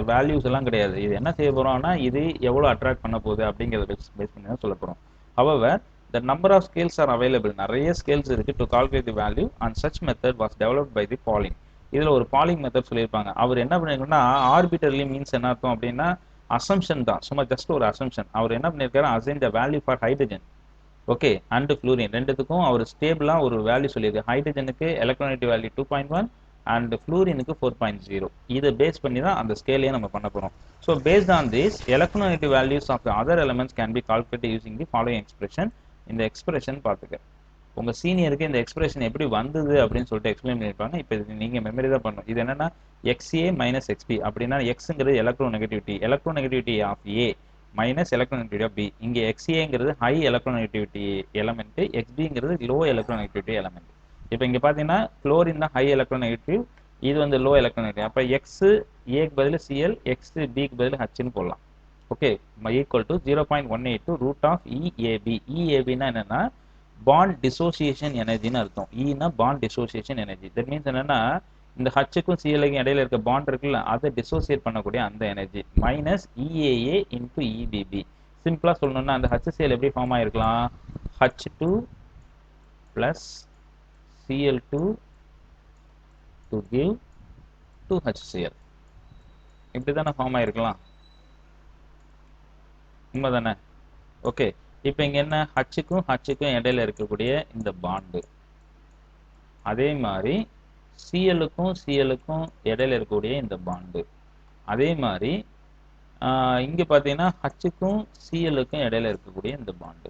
வேல்யூஸ் எல்லாம் கிடையாது. இது என்ன செய்ய போறோம்னா இது எவ்வளோ அட்ராக்ட் பண்ண போகுது அப்படிங்கிறத பேஸ் பண்ணி தான் சொல்ல போறோம். However the number of scales are available. நிறைய ஸ்கேல்ஸ் இருக்கு to calculate the value and such method was developed by the Pauling. இதுல ஒரு பாலிங் மெத்தட் சொல்லியிருப்பாங்க. அவர் என்ன பண்ணிருக்கோம்னா ஆர்பிட்டர்லி மீன்ஸ் என்ன அர்த்தம் அப்படின்னா அசம்ஷன் தான், சும்மா ஜஸ்ட் ஒரு அசம்ஷன். அவர் என்ன பண்ணிருக்காரு assign the value for hydrogen okay and fluorine ரெண்டுத்துக்கும் அவர் ஸ்டேபிளா ஒரு வேல்யூ சொல்லியிருக்கு. ஹைட்ரஜனுக்கு எலக்ட்ரானிட்டி வேல்யூ 2.1 அண்ட் ஃப்ளூரினுக்கு 4.0. இதை பேஸ் பண்ணி தான் அந்த ஸ்கேலையே நம்ம பண்ண போறோம். So based on this electronegativity values of the other elements can be calculated using the following expression. இந்த எக்ஸ்பிரஷன் பார்த்துக்க உங்க சீனியருக்கு இந்த எக்ஸ்பிரஷன் எப்படி வந்தது அப்படின்னு சொல்லிட்டு எக்ஸ்பிளைன் பண்ணியிருப்பாங்க. இப்போ இது நீங்க மெமரி தான் பண்ணணும். இது என்னன்னா XA மைனஸ் XB அப்படின்னா எக்ஸுங்கிறது electronegativity, electronegativity of A minus electronegativity of B. இங்க XA high electronegativity element, XB low electronegativity element. இப்போ இங்க பாத்தீங்கன்னா குளோரின் தான் ஹை எலக்ட்ரோநெகட்டிவ், இது வந்து லோ எலக்ட்ரோநெகட்டிவ். அப்ப எக்ஸ் ஏக்கு பதில் சிஎல், எக்ஸ் பிக்கு பதில் ஹச்னு போடலாம். Okay, equal to 0.182 root of EAB. இஏபின்னா என்னன்னா பாண்ட் டிசோசியேஷன் எனர்ஜின்னு அர்த்தம். ஈனா bond dissociation energy. That means என்னன்னா இந்த ஹச்சுக்கும் சிஎலுக்கும் இடையில இருக்க பாண்ட் இருக்குல்ல அதை டிசோசியேட் பண்ணக்கூடிய அந்த energy minus EAA into EBB. சிம்பிளா சொல்லணும்னா அந்த HCl எப்படி ஃபார்ம் ஆயிருக்கலாம் H2 plus Cl2 to give 2HCl. இப்படி தானே ஃபார்ம் ஆயிருக்கலாம், உண்மைதானே? ஓகே, இப்போ இங்க என்ன ஹச்சுக்கும் இடையில இருக்கக்கூடிய இந்த பாண்டு, அதே மாதிரி சிஎலுக்கும் இடையில இருக்கக்கூடிய இந்த பாண்டு, அதே மாதிரி இங்க பாத்தீங்கன்னா ஹச்சுக்கும் சிஎலுக்கும் இடையில இருக்கக்கூடிய இந்த பாண்டு.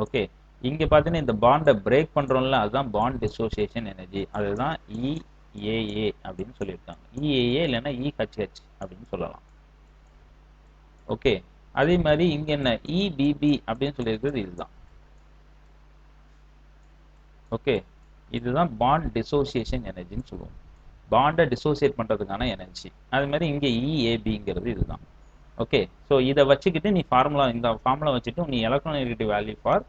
ஓகே, இங்க பாத்தீங்கன்னா இந்த பாண்டை பிரேக் பண்றோம்ல அதுதான் பாண்ட் டிசோசியேஷன் எனர்ஜி. அதுதான் இஏஏ அப்படின்னு சொல்லியிருக்காங்க. இஏஏ இல்லைன்னா இஹெச்ஹெச் அப்படின்னு சொல்லலாம். ஓகே, அதே மாதிரி இங்க என்ன இபிபி அப்படின்னு சொல்லியிருக்கிறது இதுதான். ஓகே, இதுதான் பாண்ட் டிசோசியேஷன் எனர்ஜின்னு சொல்லுவோம். பாண்டை டிசோசியேட் பண்றதுக்கான எனர்ஜி. அதே மாதிரி இங்க இஏபிங்கிறது இதுதான். ஓகே, ஸோ இதை வச்சுக்கிட்டு நீ ஃபார்முலா இந்த ஃபார்முலா வச்சுட்டு நீ electronegative value for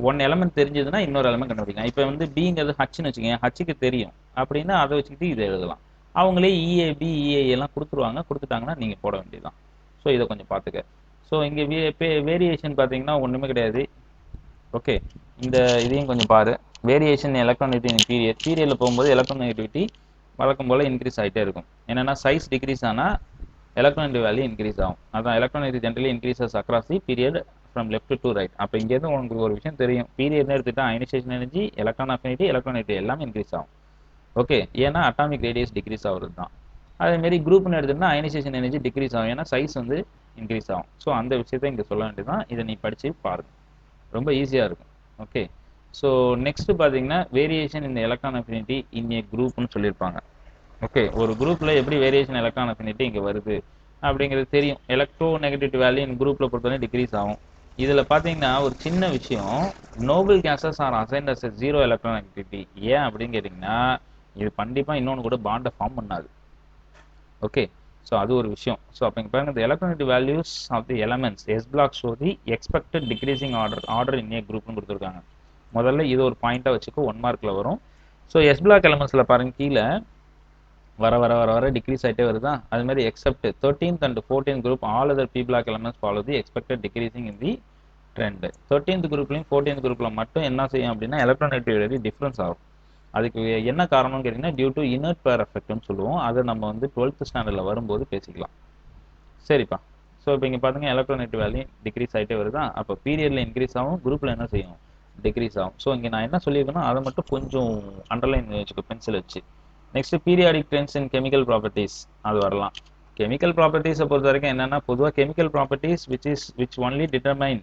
one element தெரிஞ்சதுன்னா இன்னொரு எலமெண்ட் கண்டுபிடிக்கலாம். இப்போ வந்து பிங்கிறது ஹச்னு வச்சுக்கோங்க, ஹச்சுக்கு தெரியும் அப்படின்னா அதை வச்சுக்கிட்டு இதை எழுதலாம். அவங்களே இஏபி இஏஏ எல்லாம் கொடுத்துருவாங்க, கொடுத்துட்டாங்கன்னா நீங்க போட வேண்டியதுதான். ஸோ இதை கொஞ்சம் பார்த்துக்க. ஸோ இங்கே வேரியேஷன் பார்த்தீங்கன்னா ஒன்றுமே கிடையாது. ஓகே, இந்த இதையும் கொஞ்சம் பாரு. வேரியேஷன் எலக்ட்ரோநெகட்டிவிட்டி பீரியடில் போகும்போது எலக்ட்ரோநெகட்டிவிட்டி வழக்கம் போல் இன்க்ரீஸ் ஆகிட்டே இருக்கும். என்னன்னா சைஸ் டிக்ரீஸ் ஆனால் எலக்ட்ரானிக் வேல்யூ இன்க்ரீஸ் ஆகும். அதான் electronic generally increases across the period from left to right. அப்போ இங்கேருந்து உங்களுக்கு ஒரு விஷயம் தெரியும், பீரியட்னு எடுத்துட்டா அயனைசேஷன் எனர்ஜி, எலக்ட்ரான் அஃபினிட்டி, எலக்ட்ரானிட்டி எல்லாமே இன்க்ரீஸ் ஆகும். ஓகே, ஏன்னா அட்டாமிக் ரேடியஸ் டிக்ரீஸ் ஆகுறது தான். அதேமாரி குரூப்னு எடுத்துட்டா அயனைசேஷன் எனர்ஜி டிக்ரீஸ் ஆகும், ஏன்னா சைஸ் வந்து இன்க்ரீஸ் ஆகும். ஸோ அந்த விஷயத்தை இங்கே சொல்ல வேண்டியதுதான். இதை நீ படித்து பாருங்க, ரொம்ப ஈஸியாக இருக்கும். ஓகே. ஸோ நெக்ஸ்ட் பார்த்தீங்கன்னா வேரியேஷன் இந்த எலக்ட்ரான் அஃபினிட்டி இன் ஏ குரூப்னு சொல்லியிருப்பாங்க. ஓகே, ஒரு குரூப்ல எப்படி வேரியேஷன் எலக்ட்ரான் அஃபினிட்டி இங்கே வருது அப்படிங்கிறது தெரியும். எலக்ட்ரோ நெகட்டிவிட்டி வேல்யூ இந்த குரூப்ல பொறுத்தவரை டிக்ரீஸ் ஆகும். இதில் பார்த்தீங்கன்னா ஒரு சின்ன விஷயம், noble gases are assigned as zero electron activity. ஏன் அப்படின்னு கேட்டிங்கன்னா இது கண்டிப்பாக இன்னொன்று கூட பாண்டை ஃபார்ம் பண்ணாது. ஓகே, ஸோ அது ஒரு விஷயம். ஸோ அப்போ இங்கே பாருங்க, இந்த electronic values of the elements S block show the expected decreasing order in a குரூப்னு கொடுத்துருக்காங்க. முதல்ல இது ஒரு பாயிண்டாக வச்சுக்கோ, 1 மார்க்கில் வரும். ஸோ எஸ் பிளாக் எலமெண்ட்ஸில் பாருங்க, கீழே வர வர வர வர டிக்ரீஸ் ஆகிட்டே வருதா. அது மாதிரி except 13th and 14th group all other P block elements follow the expected decreasing in the trend. 13th குரூப்லையும் 14th குரூப்பில் மட்டும் என்ன செய்யும் அப்படின்னா எலக்ட்ரானெகட்டிவிட்டி டிஃப்ரென்ஸ் ஆகும். அதுக்கு என்ன காரணம்னு கேட்டிங்கன்னா டியூ டு இனர்ட் பேர் எஃபெக்ட்னு சொல்லுவோம். அதை நம்ம வந்து 12th ஸ்டாண்டர்டில் வரும்போது பேசிக்கலாம். சரிப்பா. ஸோ இப்போ இங்கே பாருங்க, எலக்ட்ரானெகட்டிவ் வேல்யூ டிக்ரீஸ் ஆகிட்டே வருதா. அப்போ பீரியடில் இன்க்ரீஸ் ஆகும், குரூப்பில் என்ன செய்யும், டிக்ரீஸ் ஆகும். ஸோ இங்கே நான் என்ன சொல்லியிருக்கேன்னா அதை மட்டும் கொஞ்சம் அண்டர்லைன் வச்சுக்கோ பென்சில் வச்சு. Next periodic trends in chemical properties, அது வரலாம். கெமிக்கல் ப்ராப்பர்ட்டிஸை பொறுத்த வரைக்கும் என்னென்னா, பொதுவாக chemical properties which only determine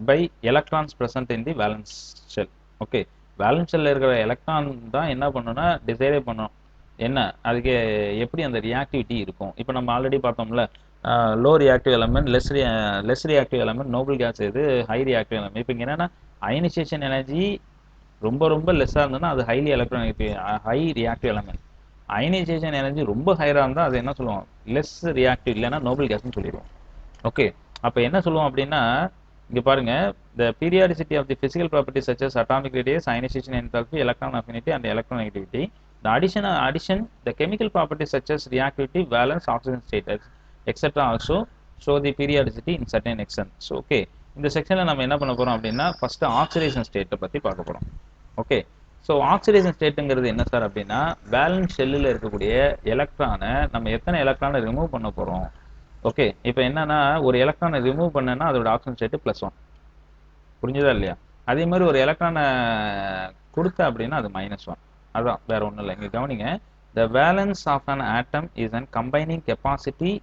by electrons present in the valence shell. Okay, valence ஷெல்லில் இருக்கிற எலக்ட்ரான் தான் என்ன பண்ணுன்னா டிசைடே பண்ணும் என்ன, அதுக்கு எப்படி அந்த ரியாக்டிவிட்டி இருக்கும். இப்போ நம்ம ஆல்ரெடி பார்த்தோம்ல, low reactive element, less reactive element, Nobel case எது, ஹை ரியாக்டிவ் எலமெண்ட். இப்போ இங்கே என்னன்னா அயனைசேஷன் எனர்ஜி ரொம்ப ரொம்ப லெஸ்ஸாக இருந்ததுன்னா அது highly electronic high reactive element. Ionisation energy ரொம்ப ஹையராக இருந்தால் அது என்ன சொல்லுவோம், லெஸ் ரியாக்டிவ், இல்லைன்னா நோபல் கேஸ்ன்னு சொல்லிடுவோம். ஓகே, அப்போ என்ன சொல்லுவோம் அப்படின்னா இங்கே பாருங்க, the periodicity of the physical properties such as atomic radius, ionization enthalpy, electron affinity and electronegativity. The addition the chemical properties such as reactivity, valence, oxidation status, etc. also show the periodicity in certain extent. So okay, இந்த செக்ஷன்ல நம்ம என்ன பண்ண போறோம் அப்படின்னா first oxidation ஸ்டேட்டை பத்தி பார்க்க போறோம். ஓகே, ஸோ ஆக்சிடேஷன் ஸ்டேட்டுங்கிறது என்ன சார் அப்படின்னா, வேலன்ஸ் ஷெல்லில் இருக்கக்கூடிய எலக்ட்ரானை நம்ம எத்தனை எலக்ட்ரானை ரிமூவ் பண்ண போறோம். ஓகே, இப்போ என்னன்னா ஒரு எலக்ட்ரானை ரிமூவ் பண்ணனா அதோட ஆக்சிஜன் ஸ்டேட் +1. புரிஞ்சுதா இல்லையா. அதே மாதிரி ஒரு எலக்ட்ரானை கொடுத்த அப்படின்னா அது -1. அதான், வேற ஒன்றும் இல்லை. இங்கே கவனிங்க, the valence of an atom is an combining capacity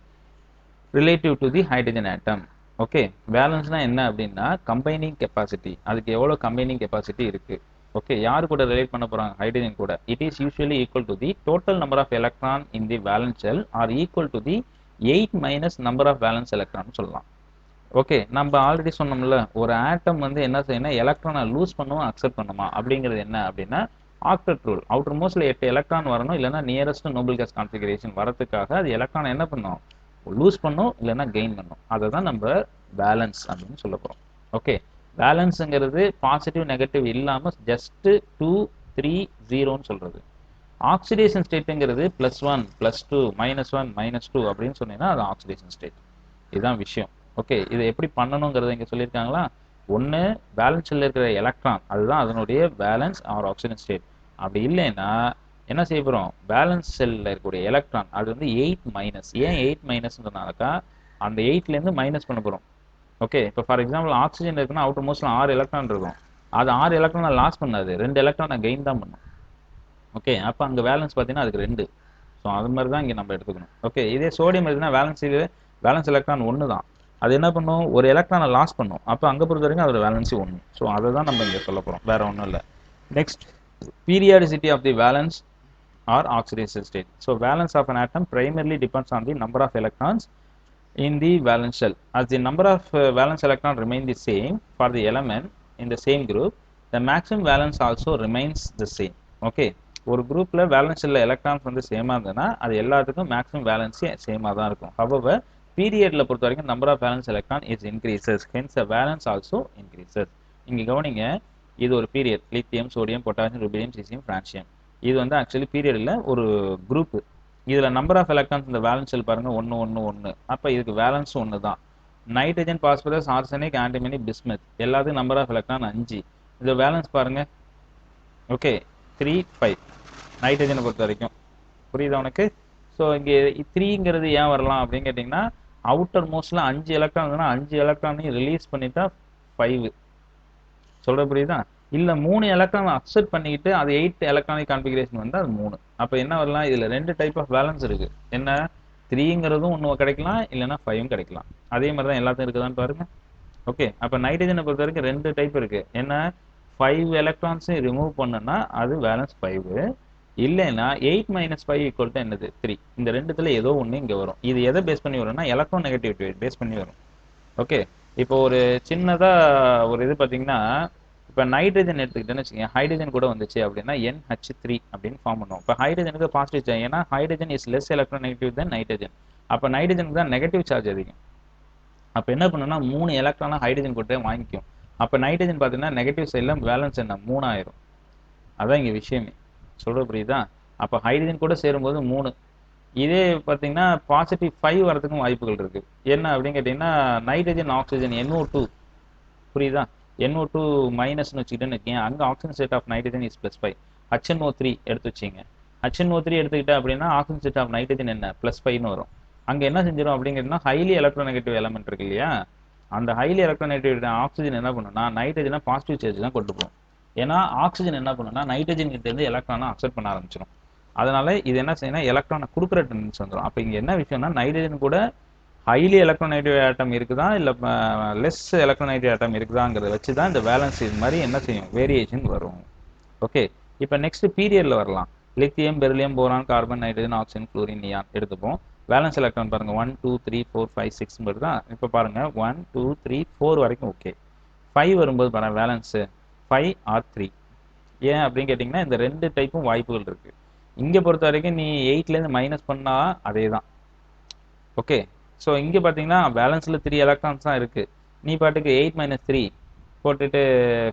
relative to the hydrogen atom. Okay, வேலன்ஸ்னா என்ன அப்படின்னா கம்பைனிங் கெப்பாசிட்டி, அதுக்கு எவ்வளோ கம்பைனிங் கெப்பாசிட்டி இருக்கு. ஓகே, யாரு கூட ரிலேட் பண்ண போறாங்க, ஹைட்ரஜன் கூட. It is usually equal to the total number of electron in the valence shell or equal to the 8 minus number of valence electron சொல்லலாம். ஓகே, நம்ம ஆல்ரெடி சொன்னோம்ல, ஒரு ஆட்டம் வந்து என்ன செய்யணும், எலக்ட்ரானை லூஸ் பண்ணுவோம் அக்செப்ட் பண்ணுமா அப்படிங்கிறது என்ன அப்படின்னா ஆக்டெட் ரூல். அவுட்டர் மோஸ்ட்ல 8 எலக்ட்ரான் வரணும், இல்லைன்னா நியரஸ்ட் நோபல் கேஸ் கான்ஃபிகரேஷன் வரதுக்காக அது எலக்ட்ரான் என்ன பண்ணும், லூஸ் பண்ணும், இல்லைன்னா கெயின் பண்ணும். அதை தான் நம்ம பேலன்ஸ் அப்படின்னு சொல்ல போறோம். ஓகே, பேலன்ஸுங்கிறது பாசிட்டிவ் நெகட்டிவ் இல்லாம ஜஸ்ட் 2 3 0ன்னு சொல்றது. ஆக்சிடேஷன் ஸ்டேட்டுங்கிறது +1 +2 -1 -2 அப்படின்னு சொன்னீங்கன்னா அது ஆக்சிடேஷன் ஸ்டேட். இதுதான் விஷயம். ஓகே, இதை எப்படி பண்ணணுங்கிறத இங்க சொல்லியிருக்காங்களா. ஒன்று, பேலன்ஸ் ஷெல்லில் இருக்கிற எலக்ட்ரான் அதுதான் அதனுடைய பேலன்ஸ் ஆர் ஆக்சிடேஷன் ஸ்டேட். அப்படி இல்லைன்னா என்ன செய்ய போறோம், பேலன்ஸ் ஷெல்லில் இருக்கக்கூடிய எலக்ட்ரான் அது வந்து 8-. ஏன் 8-னாக்கா அந்த 8லேருந்து மைனஸ் பண்ண போறோம். ஓகே, இப்போ ஃபார் எக்ஸாம்பிள் ஆக்சிஜன் இருக்குன்னா அவுட்டர் மோஸ்ட்ல 6 எலக்ட்ரான் இருக்கும். அது 6 எலக்ட்ரானை லாஸ் பண்ணாது, 2 எலக்ட்ரானை கெயின் தான் பண்ணும். ஓகே, அப்போ அங்கே வேலன்ஸ் பார்த்தீங்கன்னா அதுக்கு 2. ஸோ அது மாதிரி தான் இங்கே நம்ம எடுத்துக்கணும். ஓகே, இதே சோடியம் இருக்குன்னா வேலன்ஸ் எலக்ட்ரான் 1 தான். அது என்ன பண்ணும், ஒரு எலக்ட்ரானை லாஸ் பண்ணும். அப்போ அங்கே பொறுத்த வரைக்கும் அதோட வேலன்ஸி 1. ஸோ அதை தான் நம்ம இங்கே சொல்ல போகிறோம், வேற ஒன்றும் இல்லை. Next, periodicity of the valence or oxidation state. So valence of an atom primarily depends on the number of electrons in the valence shell. As the number of valence electrons remain the same for the element in the same group, the maximum valence also remains the same. Okay, ஒரு குரூப்ல valence ஷெல்ல electrons வந்து சேமா இருந்ததுன்னா அது எல்லாத்துக்கும் maximum வேலன்ஸே சேமா தான் இருக்கும். However, பீரியட்ல பொறுத்த வரைக்கும் number of valence electron is increases, hence the valence also increases. இங்க கவனிங்க, இது ஒரு பீரியட், lithium, sodium, potassium, rubidium, caesium, francium. இது வந்து ஆக்சுவலி பீரியட்ல ஒரு குரூப். இதுல நம்பர் ஆஃப் எலக்ட்ரான்ஸ் இந்த வேலன்ஸ் ஷெல் பாருங்க 1 1 1. அப்ப இதுக்கு வேலன்ஸ் 1 தான். Nitrogen, phosphorus, arsenic, antimony, bismuth எல்லாத்துக்கும் நம்பர் ஆஃப் எலக்ட்ரான் 5. இந்த வேலன்ஸ் பாருங்க. ஓகே, 3 5 நைட்ரஜனை பொறுத்த வரைக்கும். புரியுதா உனக்கு. ஸோ இங்கே 3ங்கிறது ஏன் வரலாம் அப்படின்னு கேட்டிங்கன்னா அவுட்டர் மோஸ்ட்ல 5 எலக்ட்ரான் 5 எலக்ட்ரானையும் ரிலீஸ் பண்ணிட்டா 5. சொல்ற புரியுதா. இல்ல 3 எலக்ட்ரான் அக்செப்ட் பண்ணிக்கிட்டு அது 8 எலக்ட்ரானிக் கான்ஃபிகரேஷன் வந்து அது 3. அப்ப என்ன வரலாம், இதுல 2 டைப் ஆஃப் பேலன்ஸ் இருக்கு. என்ன, 3ங்கிறதும் ஒன்று கிடைக்கலாம், இல்லைன்னா 5ம் கிடைக்கலாம். அதே மாதிரி தான் எல்லாத்தையும் இருக்குதான்னு பாருங்க. ஓகே, அப்போ நைட்ரஜனை பொறுத்த வரைக்கும் ரெண்டு டைப் இருக்கு. என்ன, 5 எலக்ட்ரான்ஸையும் ரிமூவ் பண்ணுனா அது வேலன்ஸ் 5, இல்லைன்னா 8 - 5 = என்னது 3. இந்த ரெண்டுத்துல ஏதோ ஒன்று இங்கே வரும். இது எதை பேஸ் பண்ணி வரும்னா எலக்ட்ரோ நெகட்டிவிட்டி பேஸ் பண்ணி வரும். ஓகே, இப்போ ஒரு சின்னதா ஒரு இது பார்த்தீங்கன்னா, இப்போ நைட்ரஜன் எடுத்துக்கிட்டேன்னு வச்சுக்கோங்க, ஹைட்ரஜன் கூட வந்துச்சு அப்படின்னா NH3 அப்படின்னு ஃபார்ம் பண்ணுவோம். இப்போ ஹைட்ரஜனுக்கு பாசிட்டிவ் சார்ஜ், ஏன்னா hydrogen is less electro negative then nitrogen. அப்போ நைட்ரஜனுக்கு தான் நெகட்டிவ் சார்ஜ் அதிகம். அப்போ என்ன பண்ணுன்னா 3 எலக்ட்ரானை ஹைட்ரஜன் கூட வாங்கிக்கும். அப்போ நைட்ரஜன் பார்த்தீங்கன்னா நெகட்டிவ் சைடில் பேலன்ஸ் என்ன 3 ஆயிரும். அதான் இங்கே விஷயமே. சொல்கிறது புரியுதா? அப்போ ஹைட்ரஜன் கூட சேரும்போது 3. இதே பார்த்தீங்கன்னா பாசிட்டிவ் 5 வரதுக்கும் வாய்ப்புகள் இருக்கு. என்ன அப்படின்னு கேட்டிங்கன்னா நைட்ரஜன் ஆக்சிஜன் NO2, புரியுதா? NO2 மைனஸ்னு வச்சுக்கிட்டேன்னு இருக்கேன், அங்கே oxygen state of nitrogen is +5. HNO3 எடுத்து வச்சிங்க, HNO3 எடுத்துக்கிட்டேன் அப்படின்னா ஆக்சிஜன் ஸ்டேட் ஆஃப் நைட்ரஜன் என்ன +5ன்னு வரும். அங்கே என்ன செஞ்சிடும் அப்படிங்கிறதுனா ஹைலி எலக்ட்ரோநெகட்டிவ் எலமெண்ட் இருக்கு இல்லையா, அந்த ஹைலி எலக்ட்ரோநெகட்டிவ் ஆக்சிஜன் என்ன பண்ணுன்னா நைட்ரஜனை பாசிட்டிவ் சார்ஜ் தான் கொண்டு போகும். ஏன்னா ஆக்சிஜன் என்ன பண்ணுன்னா நைட்ரஜன் கிட்ட இருந்து எலக்ட்ரானை அக்செப்ட் பண்ண ஆரம்பிச்சிடும். அதனால இது என்ன செய்யணும், எலக்ட்ரானை கொடுக்குற டெண்டன்சி வந்துடும். அப்போ இங்கே என்ன விஷயம்னா நைட்ரஜன் கூட ஹைலி எலக்ட்ரோநெகட்டிவ் ஆட்டம் இருக்குதா இல்லை லெஸ் எலக்ட்ரோநெகட்டிவ் ஆட்டம் இருக்குதாங்கிறத வச்சு தான் இந்த வேலன்ஸ் இது மாதிரி என்ன செய்யும், வேரியேஷன் வரும். ஓகே, இப்போ நெக்ஸ்ட் பீரியட்ல வரலாம். Lithium, beryllium, boron, carbon, nitrogen, oxygen, chlorine, neon எடுத்துப்போம். வேலன்ஸ் எலக்ட்ரான் பாருங்க 1 2 3 4 5 6 வருதா. இப்போ பாருங்க 1 2 3 4 வரைக்கும் ஓகே. 5 வரும்போது பாருங்க வேலன்ஸ் 5 ஆர் 3. ஏன் அப்படின்னு கேட்டிங்கன்னா இந்த ரெண்டு டைப்பும் வாய்ப்புகள் இருக்கு. இங்கே பொறுத்த வரைக்கும் நீ 8லேருந்து மைனஸ் பண்ணா அதே தான். ஓகே, ஸோ இங்கே பார்த்தீங்கன்னா பேலன்ஸில் 3 எலக்ட்ரான்ஸ் தான் இருக்குது. நீ பாட்டுக்கு 8 - 3 போட்டுட்டு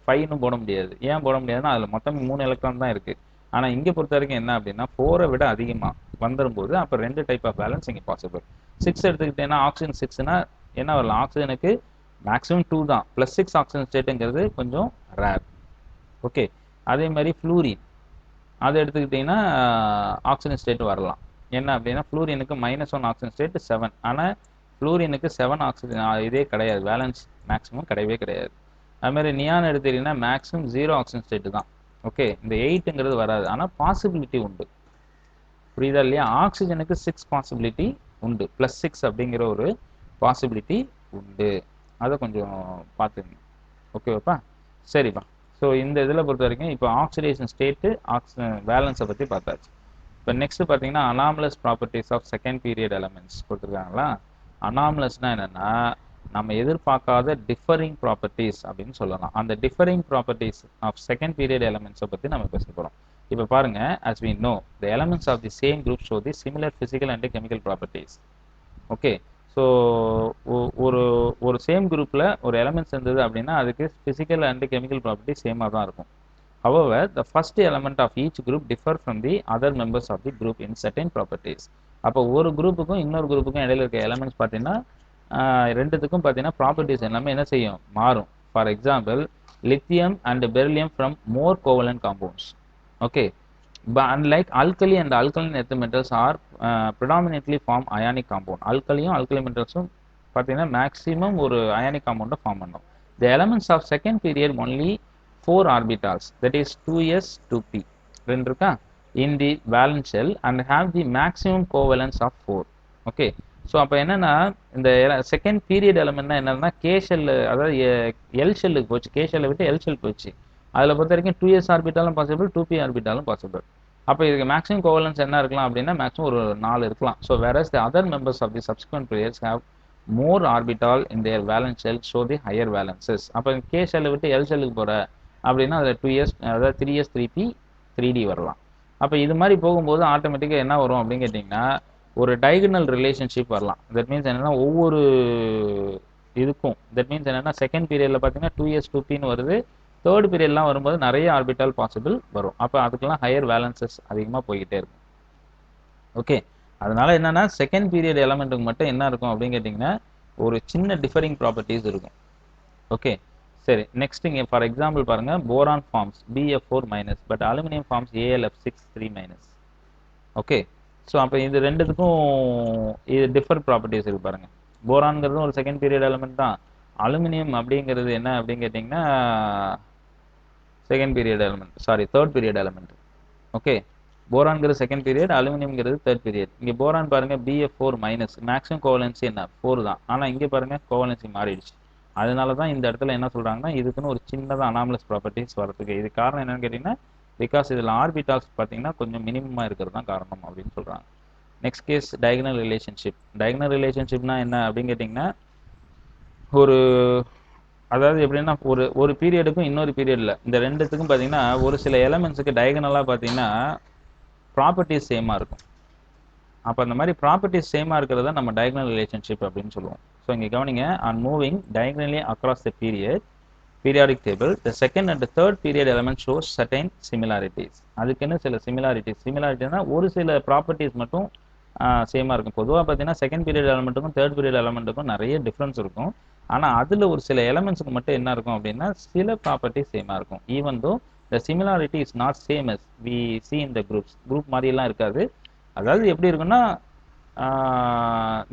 5ன்னு போட முடியாது. ஏன் போட முடியாதுன்னா அதில் மொத்தம் 3 எலக்ட்ரான் தான் இருக்குது. ஆனால் இங்கே பொறுத்த வரைக்கும் என்ன அப்படின்னா 4 விட அதிகமாக வந்துடும்போது அப்போ ரெண்டு டைப் ஆஃப் பேலன்ஸ் இங்கே பாசிபிள். 6 எடுத்துக்கிட்டேன்னா ஆக்சிஜன் 6னா என்ன வரலாம், ஆக்சிஜனுக்கு மேக்ஸிமம் 2 தான், +6 ஆக்சிஜன் ஸ்டேட்டுங்கிறது கொஞ்சம் ரேர். ஓகே, அதே மாதிரி ஃப்ளூரின் அதை எடுத்துக்கிட்டிங்கன்னா ஆக்சிஜன் ஸ்டேட் வரலாம். என்ன அப்படின்னா ஃப்ளூரினுக்கு -1 ஆக்சிஜன் ஸ்டேட் 7, ஆனால் ஃப்ளூரினுக்கு 7 ஆக்சிஜன் இதே கிடையாது, வேலன்ஸ் மேக்ஸிமம் கிடையவே கிடையாது. அதுமாதிரி நியான் எடுத்துக்கிட்டிங்கன்னா மேக்ஸிமம் 0 ஆக்சிஜன் ஸ்டேட்டு தான். ஓகே, இந்த 8ங்கிறது வராது, ஆனால் பாசிபிலிட்டி உண்டு. புரியுதா இல்லையா? ஆக்சிஜனுக்கு 6 பாசிபிலிட்டி உண்டு, +6 அப்படிங்கிற ஒரு பாசிபிலிட்டி உண்டு. அதை கொஞ்சம் பார்த்துங்க. ஓகேவாப்பா, சரிப்பா. ஸோ இந்த இதில் பொறுத்த வரைக்கும் இப்போ ஆக்சிடேஷன் ஸ்டேட்டு வேலன்ஸை பற்றி பார்த்தாச்சு. இப்போ நெக்ஸ்ட் பார்த்தீங்கன்னா anomalous properties of second period elements கொடுத்துருக்காங்களா. அனாமலஸ்னால் என்னென்னா நம்ம எதிர்பார்க்காத டிஃபரிங் ப்ராப்பர்ட்டிஸ் அப்படின்னு சொல்லலாம். அந்த differing properties of second period எலமெண்ட்ஸை பற்றி நம்ம பேச போகிறோம். இப்போ பாருங்க, as we know the elements of the same group show the similar physical and chemical properties. Okay, so ஒரு ஒரு சேம் குரூப்பில் ஒரு எலமெண்ட்ஸ் இருந்தது அப்படின்னா அதுக்கு ஃபிசிக்கல் அண்ட் கெமிக்கல் ப்ராப்பர்ட்டி சேமாக தான் இருக்கும். However, the first element of each group differ from the other members of the group in certain properties. அப்போ ஒரு குரூப்புக்கும் இன்னொரு குரூப்புக்கும் இடையில இருக்க எலமெண்ட்ஸ் பார்த்தீங்கன்னா ரெண்டுத்துக்கும் பார்த்தீங்கன்னா ப்ராப்பர்ட்டிஸ் எல்லாமே என்ன செய்யும், மாறும். For example lithium and beryllium from more covalent compounds. Okay, but unlike alkali and alkaline earth metals are predominantly form ionic compound. alkaliயும் alkali metals-உம் பார்த்தீங்கன்னா மேக்ஸிமம் ஒரு ionic compound ஃபார்ம் பண்ணும். The elements of second period only 4 orbitals, that is 2s 2p ரெண்டு இருக்கா in the valence shell and have the maximum covalence of 4. Okay, so அப்போ என்னன்னா இந்த second period எலமெண்ட்னா என்னன்னா K shell, அதாவது L ஷெல்லுக்கு போச்சு, K ஷெல்லை விட்டு எல் ஷெல் போச்சு. அதில் பொறுத்த வரைக்கும் 2s ஆர்பிட்டாலும் பாசிபிள், 2p ஆர்பிட்டாலும் பாசிபிள். அப்போ இதுக்கு மேக்ஸிமம் கோவலன்ஸ் என்ன இருக்கலாம் அப்படின்னா மேக்ஸிமம் ஒரு 4 இருக்கலாம். So whereas the other members of the subsequent periods have more orbital in their valence shell show the higher valences. அப்போ கே ஷெல்லை விட்டு எல் ஷெல்லுக்கு போகிற அப்படின்னா அதில் 2s, அதாவது 3s 3p 3d வரலாம். அப்போ இது மாதிரி போகும்போது ஆட்டோமேட்டிக்காக என்ன வரும் அப்படின்னு கேட்டிங்கன்னா ஒரு டைகனல் ரிலேஷன்ஷிப் வரலாம். தட் மீன்ஸ் என்னென்னா ஒவ்வொரு இதுக்கும் தட் மீன்ஸ் என்னென்னா செகண்ட் பீரியடில் பார்த்தீங்கன்னா 2s 2pன்னு வருது, தேர்ட் பீரியட்லாம் வரும்போது நிறைய ஆர்பிட்டால் பாசிபிள் வரும். அப்போ அதுக்கெல்லாம் ஹையர் வேலன்சஸ் அதிகமாக போய்கிட்டே இருக்கும். ஓகே, அதனால என்னன்னா செகண்ட் பீரியட் எலமெண்ட்டுக்கு மட்டும் என்ன இருக்கும் அப்படின்னு கேட்டிங்கன்னா ஒரு சின்ன டிஃபரிங் ப்ராப்பர்ட்டிஸ் இருக்கும். ஓகே, சரி, நெக்ஸ்ட் இங்கே ஃபார் எக்ஸாம்பிள் பாருங்க, boron forms Bf4- but aluminium forms AlF6 3-. Okay, so அப்போ இது ரெண்டுத்துக்கும் இது டிஃபர் ப்ராப்பர்ட்டிஸ் இருக்கு பாருங்க. போரான்ங்கிறது ஒரு செகண்ட் பீரியட் எலமெண்ட் தான், அலுமினியம் அப்படிங்கிறது என்ன அப்படின்னு கேட்டிங்கன்னா second period element, sorry third period element. Okay, போரான்ங்கிறது செகண்ட் பீரியட், அலுமினியம்ங்கிறது தேர்ட் பீரியட். இங்கே போரான் பாருங்க Bf4-, மேக்ஸிமம் கோவலன்சி என்ன 4 தான், ஆனால் இங்கே பாருங்க கோவலன்சி மாறிடுச்சு. அதனால தான் இந்த இடத்துல என்ன சொல்றாங்கன்னா இதுக்குன்னு ஒரு சின்னதாக அனாமலஸ் ப்ராப்பர்ட்டிஸ் வரதுக்கு. இது காரணம் என்னன்னு கேட்டிங்கன்னா பிகாஸ் இதில் ஆர்பிட்டால்ஸ் பார்த்தீங்கன்னா கொஞ்சம் மினிமமாக இருக்கிறது தான் காரணம் அப்படின்னு சொல்கிறாங்க. Next case diagonal relationship. Diagonal ரிலேஷன்ஷிப்னா என்ன அப்படின்னு கேட்டிங்கன்னா ஒரு அதாவது எப்படின்னா ஒரு பீரியடுக்கும் இன்னொரு பீரியடில் இந்த ரெண்டுத்துக்கும் பார்த்தீங்கன்னா ஒரு சில எலமெண்ட்ஸுக்கு டயகனலாக பார்த்தீங்கன்னா ப்ராப்பர்ட்டிஸ் சேமாக இருக்கும். அப்போ அந்த மாதிரி ப்ராப்பர்ட்டிஸ் சேமாக இருக்கிறத நம்ம டயகனல் ரிலேஷன்ஷிப் அப்படின்னு சொல்லுவோம். ஸோ இங்கே கவனிங்க, on moving diagonally across the periodic table, the second and the third period element shows certain similarities. அதுக்குன்னு சில similarities ஒரு சில ப்ராப்பர்ட்டிஸ் மட்டும் சேமாக இருக்கும். பொதுவாக பார்த்தீங்கன்னா செகண்ட் பீரியட் எலமெண்ட்டுக்கும் தேர்ட் பீரியட் எலமெண்ட்டுக்கும் நிறைய டிஃப்ரென்ஸ் இருக்கும். ஆனால் அதில் ஒரு சில எலமெண்ட்ஸுக்கு மட்டும் என்ன இருக்கும் அப்படின்னா சில ப்ராப்பர்ட்டிஸ் சேமாக இருக்கும். Even though the similarity is not same as we see in the group மாதிரிலாம் இருக்காது. அதாவது எப்படி இருக்குன்னா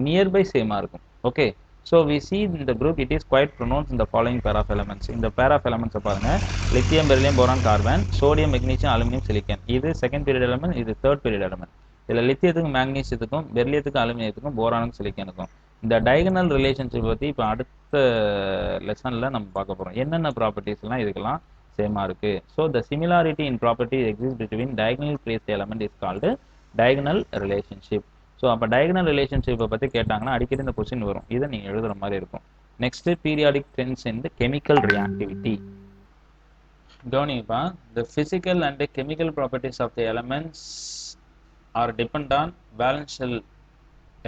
நியர்பை சேமாக இருக்கும். ஓகே, ஸோ வி சி இந்த group it is quite pronounced இந்த ஃபாலோயிங் பேர் ஆஃப் எலமெண்ட்ஸ். இந்த பேர் ஆஃப் எலமெண்ட்ஸை பாருங்க, lithium, beryllium, boron, carbon, sodium, magnesium, aluminium, silicon. இது செகண்ட் பீரியட் எலமெண்ட், இது தேர்ட் பீரியட் எலமெண்ட். இதில் லித்தியத்துக்கும் மேக்னீசியத்துக்கும் பெரிலியத்துக்கும் அலுமினியத்துக்கும் போரானுக்கும் சிலிக்கனுக்கும் இந்த டயகனல் ரிலேஷன்ஷிப் பற்றி இப்போ அடுத்த லெசனில் நம்ம பார்க்க போகிறோம். என்னென்ன ப்ராப்பர்ட்டிஸ்லாம் இதுக்கெல்லாம் சேமாக இருக்குது. So the similarity in property exist between diagonal placed element is called diagonal relationship. So அப்போ டயகனல் ரிலேஷன்ஷிப்பை பற்றி கேட்டாங்கன்னா அடிக்கடி இந்த கொஸ்டின் வரும். இதை நீங்கள் எழுதுகிற மாதிரி இருக்கும். Next periodic trends in the chemical reactivity. கவனிப்பா, the physical and the chemical properties of the elements are depend on valential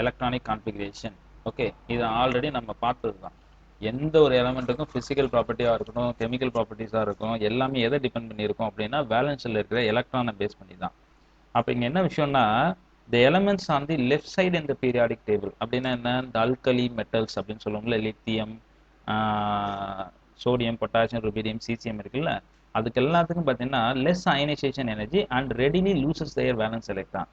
electronic configuration. Okay, இது ஆல்ரெடி நம்ம பார்த்தது தான். எந்த ஒரு எலமெண்ட்டுக்கும் ஃபிசிக்கல் ப்ராப்பர்ட்டியாக இருக்கட்டும், கெமிக்கல் ப்ராப்பர்ட்டிஸாக இருக்கும், எல்லாமே எதை டிபெண்ட் பண்ணியிருக்கும் அப்படின்னா வேலன்ஸில் இருக்கிற எலக்ட்ரானை பேஸ் பண்ணி தான். அப்போ இங்கே என்ன விஷயம்னா the elements on the left side in the periodic table அப்படின்னா என்ன, இந்த அல்கலி மெட்டல்ஸ் அப்படின்னு சொல்லுவோம்ல, lithium, sodium, potassium, rubidium, caesium இருக்குல்ல, அதுக்கு எல்லாத்துக்கும் பார்த்தீங்கன்னா less ionisation energy and readily loses their valence electron.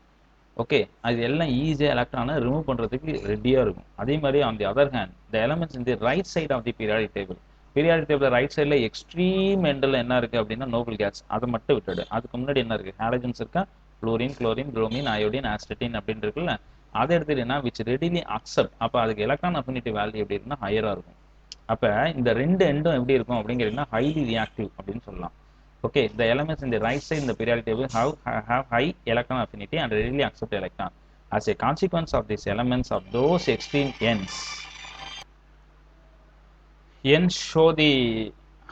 Okay, அது எல்லாம் ஈஸியாக எலக்ட்ரானை ரிமூவ் பண்ணுறதுக்கு ரெடியாக இருக்கும். அதே மாதிரி on the other hand the elements in the right side of the periodic table. Periodic table right சைடில் எக்ஸ்ட்ரீம் எண்டில் என்ன இருக்குது அப்படின்னா நோபல் கேஸ். அதை மட்டும் விட்டுடு. அதுக்கு முன்னாடி என்ன இருக்குது, ஹாலஜன்ஸ் இருக்கா, குளோரின், குளோரின், புரோமின், அயோடின், ஆஸ்டட்டின் அப்படின்னு இருக்குல்ல, அதை எடுத்துக்கிட்டீங்கன்னா விச் ரெடிலி அக்செப்ட். அப்போ அதுக்கு எலக்ட்ரான் அஃபினிட்டி வேல்யூ எப்படி இருக்குன்னா ஹையராக இருக்கும். அப்போ இந்த ரெண்டு எண்டும் எப்படி இருக்கும் அப்படிங்கிறீங்கன்னா ஹைலி ரியாக்டிவ் அப்படின்னு சொல்லலாம். Okay, the elements in the right side in the periodic table have high electron affinity and readily accept electron. As a consequence of these elements of those extreme ends show the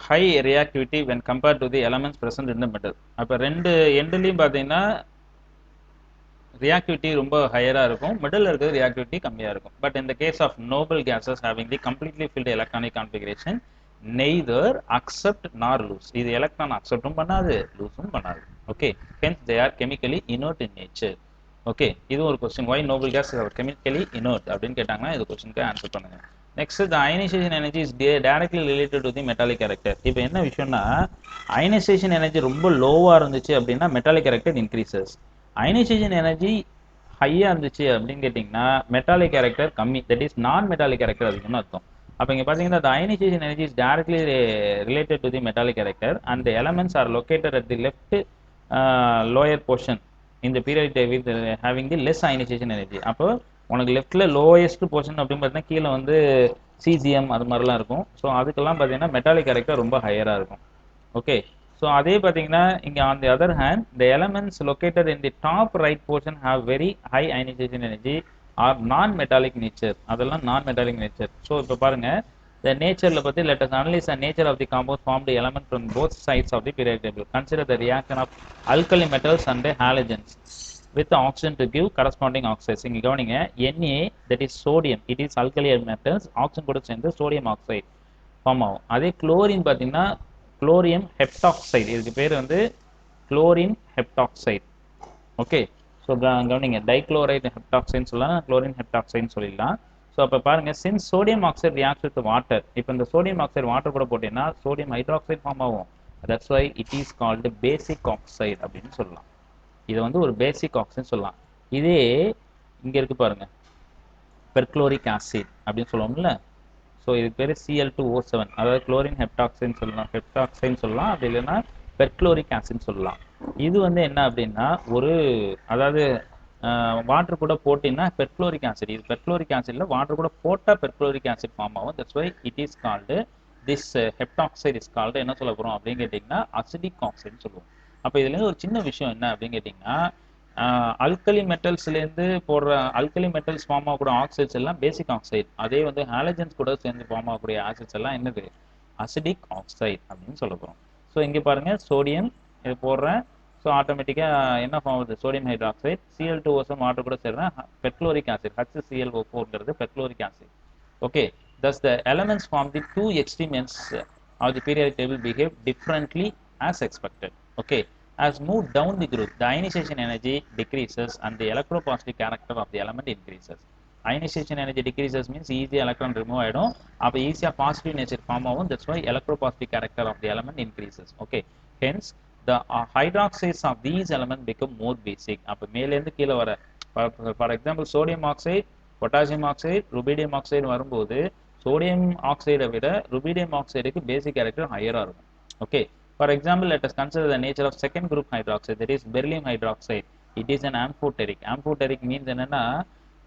high reactivity when compared to the elements present in the middle. அப்போ ரெண்டு எண்ட்லையும் பார்த்தீங்கன்னா reactivity ரொம்ப ஹையராக இருக்கும், middle இருக்கிற reactivity கம்மியாக இருக்கும். But in the case of noble gases having the completely filled electronic configuration, neither accept nor lose. இது electron அக்செப்டும் பண்ணாது, லூஸும் பண்ணாது. Okay, hence they are chemically inert in nature. Okay, இது ஒரு question, why noble gases are chemically inert அப்படின்னு கேட்டாங்கன்னா இது கொஸ்டினுக்கு answer பண்ணுங்க. Next, the ionization energy is directly related to the metallic character. இப்போ என்ன விஷயம்னா ionization energy ரொம்ப லோவாக இருந்துச்சு அப்படின்னா metallic character increases. ionization energy ஹையாக இருந்துச்சு அப்படின்னு கேட்டிங்கன்னா metallic character கம்மி, தட் இஸ் நான் மெட்டாலிக் கேரக்டர் அதுக்குன்னு அர்த்தம். அப்போ இங்கே பார்த்தீங்கன்னா the ionization energy is directly related to the metallic character and the elements are located at the left lower portion in the periodic table having the less ionization energy. அப்போ உனக்கு லெஃப்ட்டில் lowest portion அப்படின்னு பார்த்தீங்கன்னா கீழே வந்து CCM அது மாதிரிலாம் இருக்கும். ஸோ அதுக்கெல்லாம் பார்த்தீங்கன்னா மெட்டாலிக் கேரக்டர் ரொம்ப ஹையராக இருக்கும். ஓகே, ஸோ அதே பார்த்தீங்கன்னா இங்கே on the other hand the elements located in the top right portion have very high ionization energy are non metallic nature. அதெல்லாம் நான் மெட்டாலிக் நேச்சர். ஸோ இப்போ பாருங்க, the நேச்சரில் பற்றி let us analyze the nature of the compound formed element from both sides of the periodic table. Consider the reaction of alkali metals and halogens with the oxygen to give corresponding oxides. இங்கே கவனிங்க, Na that is sodium, it is alkali metals, oxygen கூட சேர்ந்து sodium oxide form ஆகும். அதே chlorine பார்த்தீங்கன்னா குளோரியம் ஹெப்டாக்சைடு, இதுக்கு பேர் வந்து குளோரின் ஹெப்டாக்சைடு. ஓகே, ஸோ கவனிங்க, டைக்ளோரைடு ஹெப்டாக்சைன்னு சொல்லலாம், குளோரின் ஹெப்டாக்சைன்னு சொல்லிடலாம். ஸோ அப்போ பாருங்க, since sodium oxide reacts with water, இப்போ இந்த சோடியம் ஆக்சைடு வாட்டர் கூட போட்டீங்கன்னா சோடியம் ஹைட்ராக்சைடு ஃபார்ம் ஆகும். That's why it is called basic oxide அப்படின்னு சொல்லலாம். இது வந்து ஒரு பேசிக் ஆக்சைடு சொல்லலாம். இதே இங்கே இருக்கு பாருங்க, பெர்க்ளோரிக் ஆசிட் அப்படின்னு சொல்லுவோம்ல, ஸோ இதுக்கு பேர் Cl2O7, அதாவது குளோரின் ஹெப்டாக்சைன்னு சொல்லலாம், அப்படி இல்லைன்னா பெர்க்ளோரிக் ஆசிட்னு சொல்லலாம். இது வந்து என்ன அப்படின்னா ஒரு அதாவது வாட்டர் கூட போட்டிங்கன்னா பெர்க்ளோரிக் ஆசிட். இது பெர்க்ளோரிக் ஆசிட்ல வாட்டர் கூட போட்டால் பெர்க்ளோரிக் ஆசிட் ஃபார்ம் ஆகும். That's why it is called this heptoxide is called என்ன சொல்ல போகிறோம் அப்படின்னு கேட்டிங்கன்னா அசிடிக் ஆக்சைடுன்னு சொல்லுவோம். அப்போ இதுலேருந்து ஒரு சின்ன விஷயம் என்ன அப்படின்னு கேட்டிங்கன்னா, அல்கலி மெட்டல்ஸ்லேருந்து போடுற அல்கலி மெட்டல்ஸ் ஃபார்ம் ஆகக்கூடிய ஆக்சைட்ஸ் எல்லாம் பேசிக் ஆக்சைடு. அதே வந்து ஹாலஜன்ஸ் கூட சேர்ந்து ஃபார்ம் ஆகக்கூடிய ஆசிட்ஸ் எல்லாம் என்னது, அசிடிக் ஆக்சைடு அப்படின்னு சொல்ல போகிறோம். ஸோ இங்கே பாருங்கள் சோடியம் இது போடுறேன். ஸோ ஆட்டோமேட்டிக்காக என்ன ஃபார்ம் ஆகுது, சோடியம் ஹைட்ராக்சைடு Cl2O வாட்டர் கூட சேர்றேன் பெர்க்ளோரிக் ஆசிட் HClO4ங்கிறது perchloric acid. Okay, thus the elements from the two extreme ends of the periodic table behave differently as expected. Okay, as moved down the group, the ionization energy decreases and the electropositive character of the element increases. Ionization energy decreases means easy electron remove ஆயிடும். அப்போ ஈஸியாக positive nature form ஆகும். That's why electropositive character of the element increases. Okay, hence the hydroxides of these elements become more basic. அப்போ மேலேருந்து கீழே வர for example sodium oxide, potassium oxide, rubidium oxide வரும்போது sodium ஆக்சைடை விட ருபீடியம் ஆக்சைடுக்கு பேசிக் character ஹையராக இருக்கும். Okay, for example let us consider the nature of second group hydroxide, that is beryllium hydroxide. It is an amphoteric. Amphoteric means என்னன்னா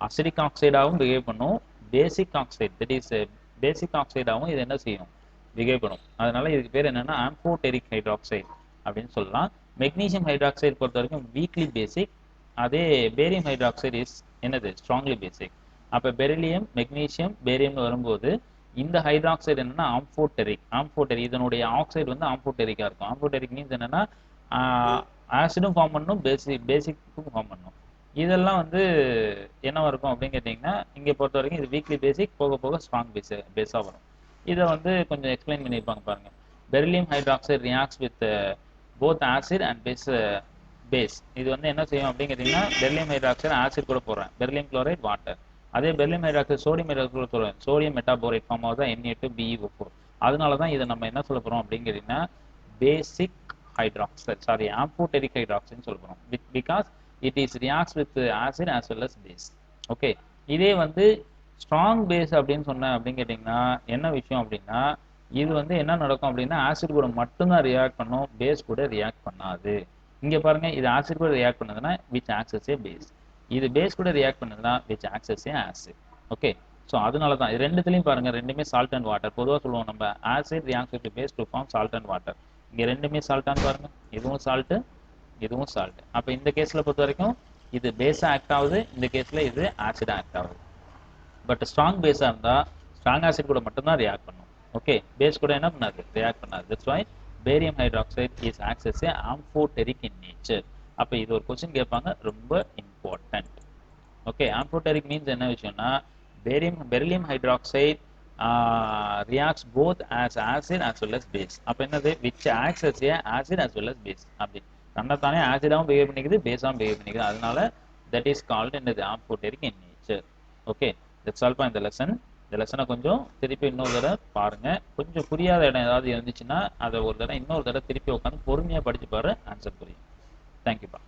acidic ஆக்சைடாகவும் behave பண்ணும், பேசிக் oxide that is பேசிக் ஆக்சைடாகவும் இது என்ன செய்யும், behave பண்ணும். அதனால இதுக்கு பேர் என்னன்னா ஆம்போடெரிக் ஹைட்ராக்சைடு அப்படின்னு சொல்லலாம். மெக்னீசியம் ஹைட்ராக்சைடு பொறுத்த வரைக்கும் வீக்லி பேசிக், அதே பேரியம் ஹைட்ராக்சைடு இஸ் என்னது ஸ்ட்ராங்லி பேசிக். அப்போ பெரிலியம் மெக்னீசியம் பேரியம்னு வரும்போது இந்த ஹைட்ராக்சைடு என்னன்னா ஆம்போடெரிக். ஆம்போடெரிக் இதனுடைய ஆக்சைடு வந்து ஆம்போடெரிக்காக இருக்கும். ஆம்போடெரிக் மீன்ஸ் என்னன்னா ஆசிடும் ஃபார்ம் பண்ணும், பேசிக்கும் ஃபார்ம் பண்ணும். இதெல்லாம் வந்து என்னவா இருக்கும் அப்படின்னு கேட்டிங்கன்னா, இங்கே பொறுத்த வரைக்கும் இது வீக்லி பேசிக், போக போக ஸ்ட்ராங் பேஸாக வரும். இதை வந்து கொஞ்சம் எக்ஸ்பிளைன் பண்ணியிருப்பாங்க பாருங்க. Beryllium hydroxide reacts with both acid and base. இது வந்து என்ன செய்யும் அப்படின்னு கேட்டிங்கன்னா, பெரிலியம் ஹைட்ராக்சைடு ஆசிட் கூட போடுறேன், பெரிலியம் குளோரைட் வாட்டர். அதே பெரிலியம் ஹைட்ராக்சைடு சோடியம் ஹைட்ராக்சைடு கூட சொல்லுவேன், சோடியம் மெட்டாபோரைட் ஃபார்ம் ஆகுது Na2BeO4. அதனால தான் இதை நம்ம என்ன சொல்ல போகிறோம் அப்படின்னு கேட்டிங்கன்னா பேசிக் hydroxide, sorry, amphoteric hydroxide சொல்ல போறோம். Because it is reacts with acid as well as base. Okay, இதே வந்து ஸ்ட்ராங் பேஸ் அப்படின்னு சொன்ன அப்படின்னு கேட்டிங்கன்னா என்ன விஷயம் அப்படின்னா, இது வந்து என்ன நடக்கும் அப்படின்னா ஆசிட் கூட மட்டும்தான் ரியாக்ட் பண்ணும், பேஸ் கூட ரியாக்ட் பண்ணாது. இங்க பாருங்க, இது ஆசிட் கூட ரியாக்ட் பண்ணுதுன்னா which acts as a base, இது பேஸ் கூட ரியாக்ட் பண்ணுதுன்னா which acts as a acid. Okay, so அதனால தான் இது ரெண்டுத்துலையும் பாருங்க, ரெண்டுமே சால்ட் அண்ட் வாட்டர். பொதுவாக சொல்லுவோம் நம்ம acid reacts with base to form salt and water. இங்கே ரெண்டுமே சால்ட்டான்னு பாருங்க, இதுவும் சால்ட்டு இதுவும் சால்ட். அப்போ இந்த கேஸில் பொறுத்த வரைக்கும் இது பேஸாக ஆக்ட் ஆகுது, இந்த கேஸில் இது ஆசிடாக ஆக்ட் ஆகுது. பட் ஸ்ட்ராங் பேஸாக இருந்தால் ஸ்ட்ராங் ஆசிட் கூட மட்டும்தான் ரியாக்ட் பண்ணும். ஓகே, பேஸ் கூட என்ன பண்ணாது, ரியாக்ட் பண்ணாது. That's why barium hydroxide is acts as a amphoteric in nature. அப்போ இது ஒரு கொஸ்டின் கேட்பாங்க, ரொம்ப இம்பார்ட்டன்ட். ஓகே, ஆம்போடெரிக் மீன்ஸ் என்ன விஷயம்னா beryllium hydroxide reacts both as acid as well as base. அப்போ என்னது which acts as a acid as well as base. அப்படி தன்னைத்தானே ஆசிடாகவும் பிஹேவ் பண்ணிக்குது, பேஸாகவும் பிஹேவ் பண்ணிக்குது. அதனால தட் இஸ் கால்டு என்னது amphoteric in nature. Okay, that's all for இந்த lesson. இந்த லெசனை கொஞ்சம் திருப்பி இன்னொரு தடவை பாருங்க. கொஞ்சம் புரியாத இடம் ஏதாவது இருந்துச்சுன்னா அதை ஒரு தடவை இன்னொரு தடவை திருப்பி உட்காந்து பொறுமையாக படிச்சு பாரு, ஆன்சர் புரியும். தேங்க்யூப்பா.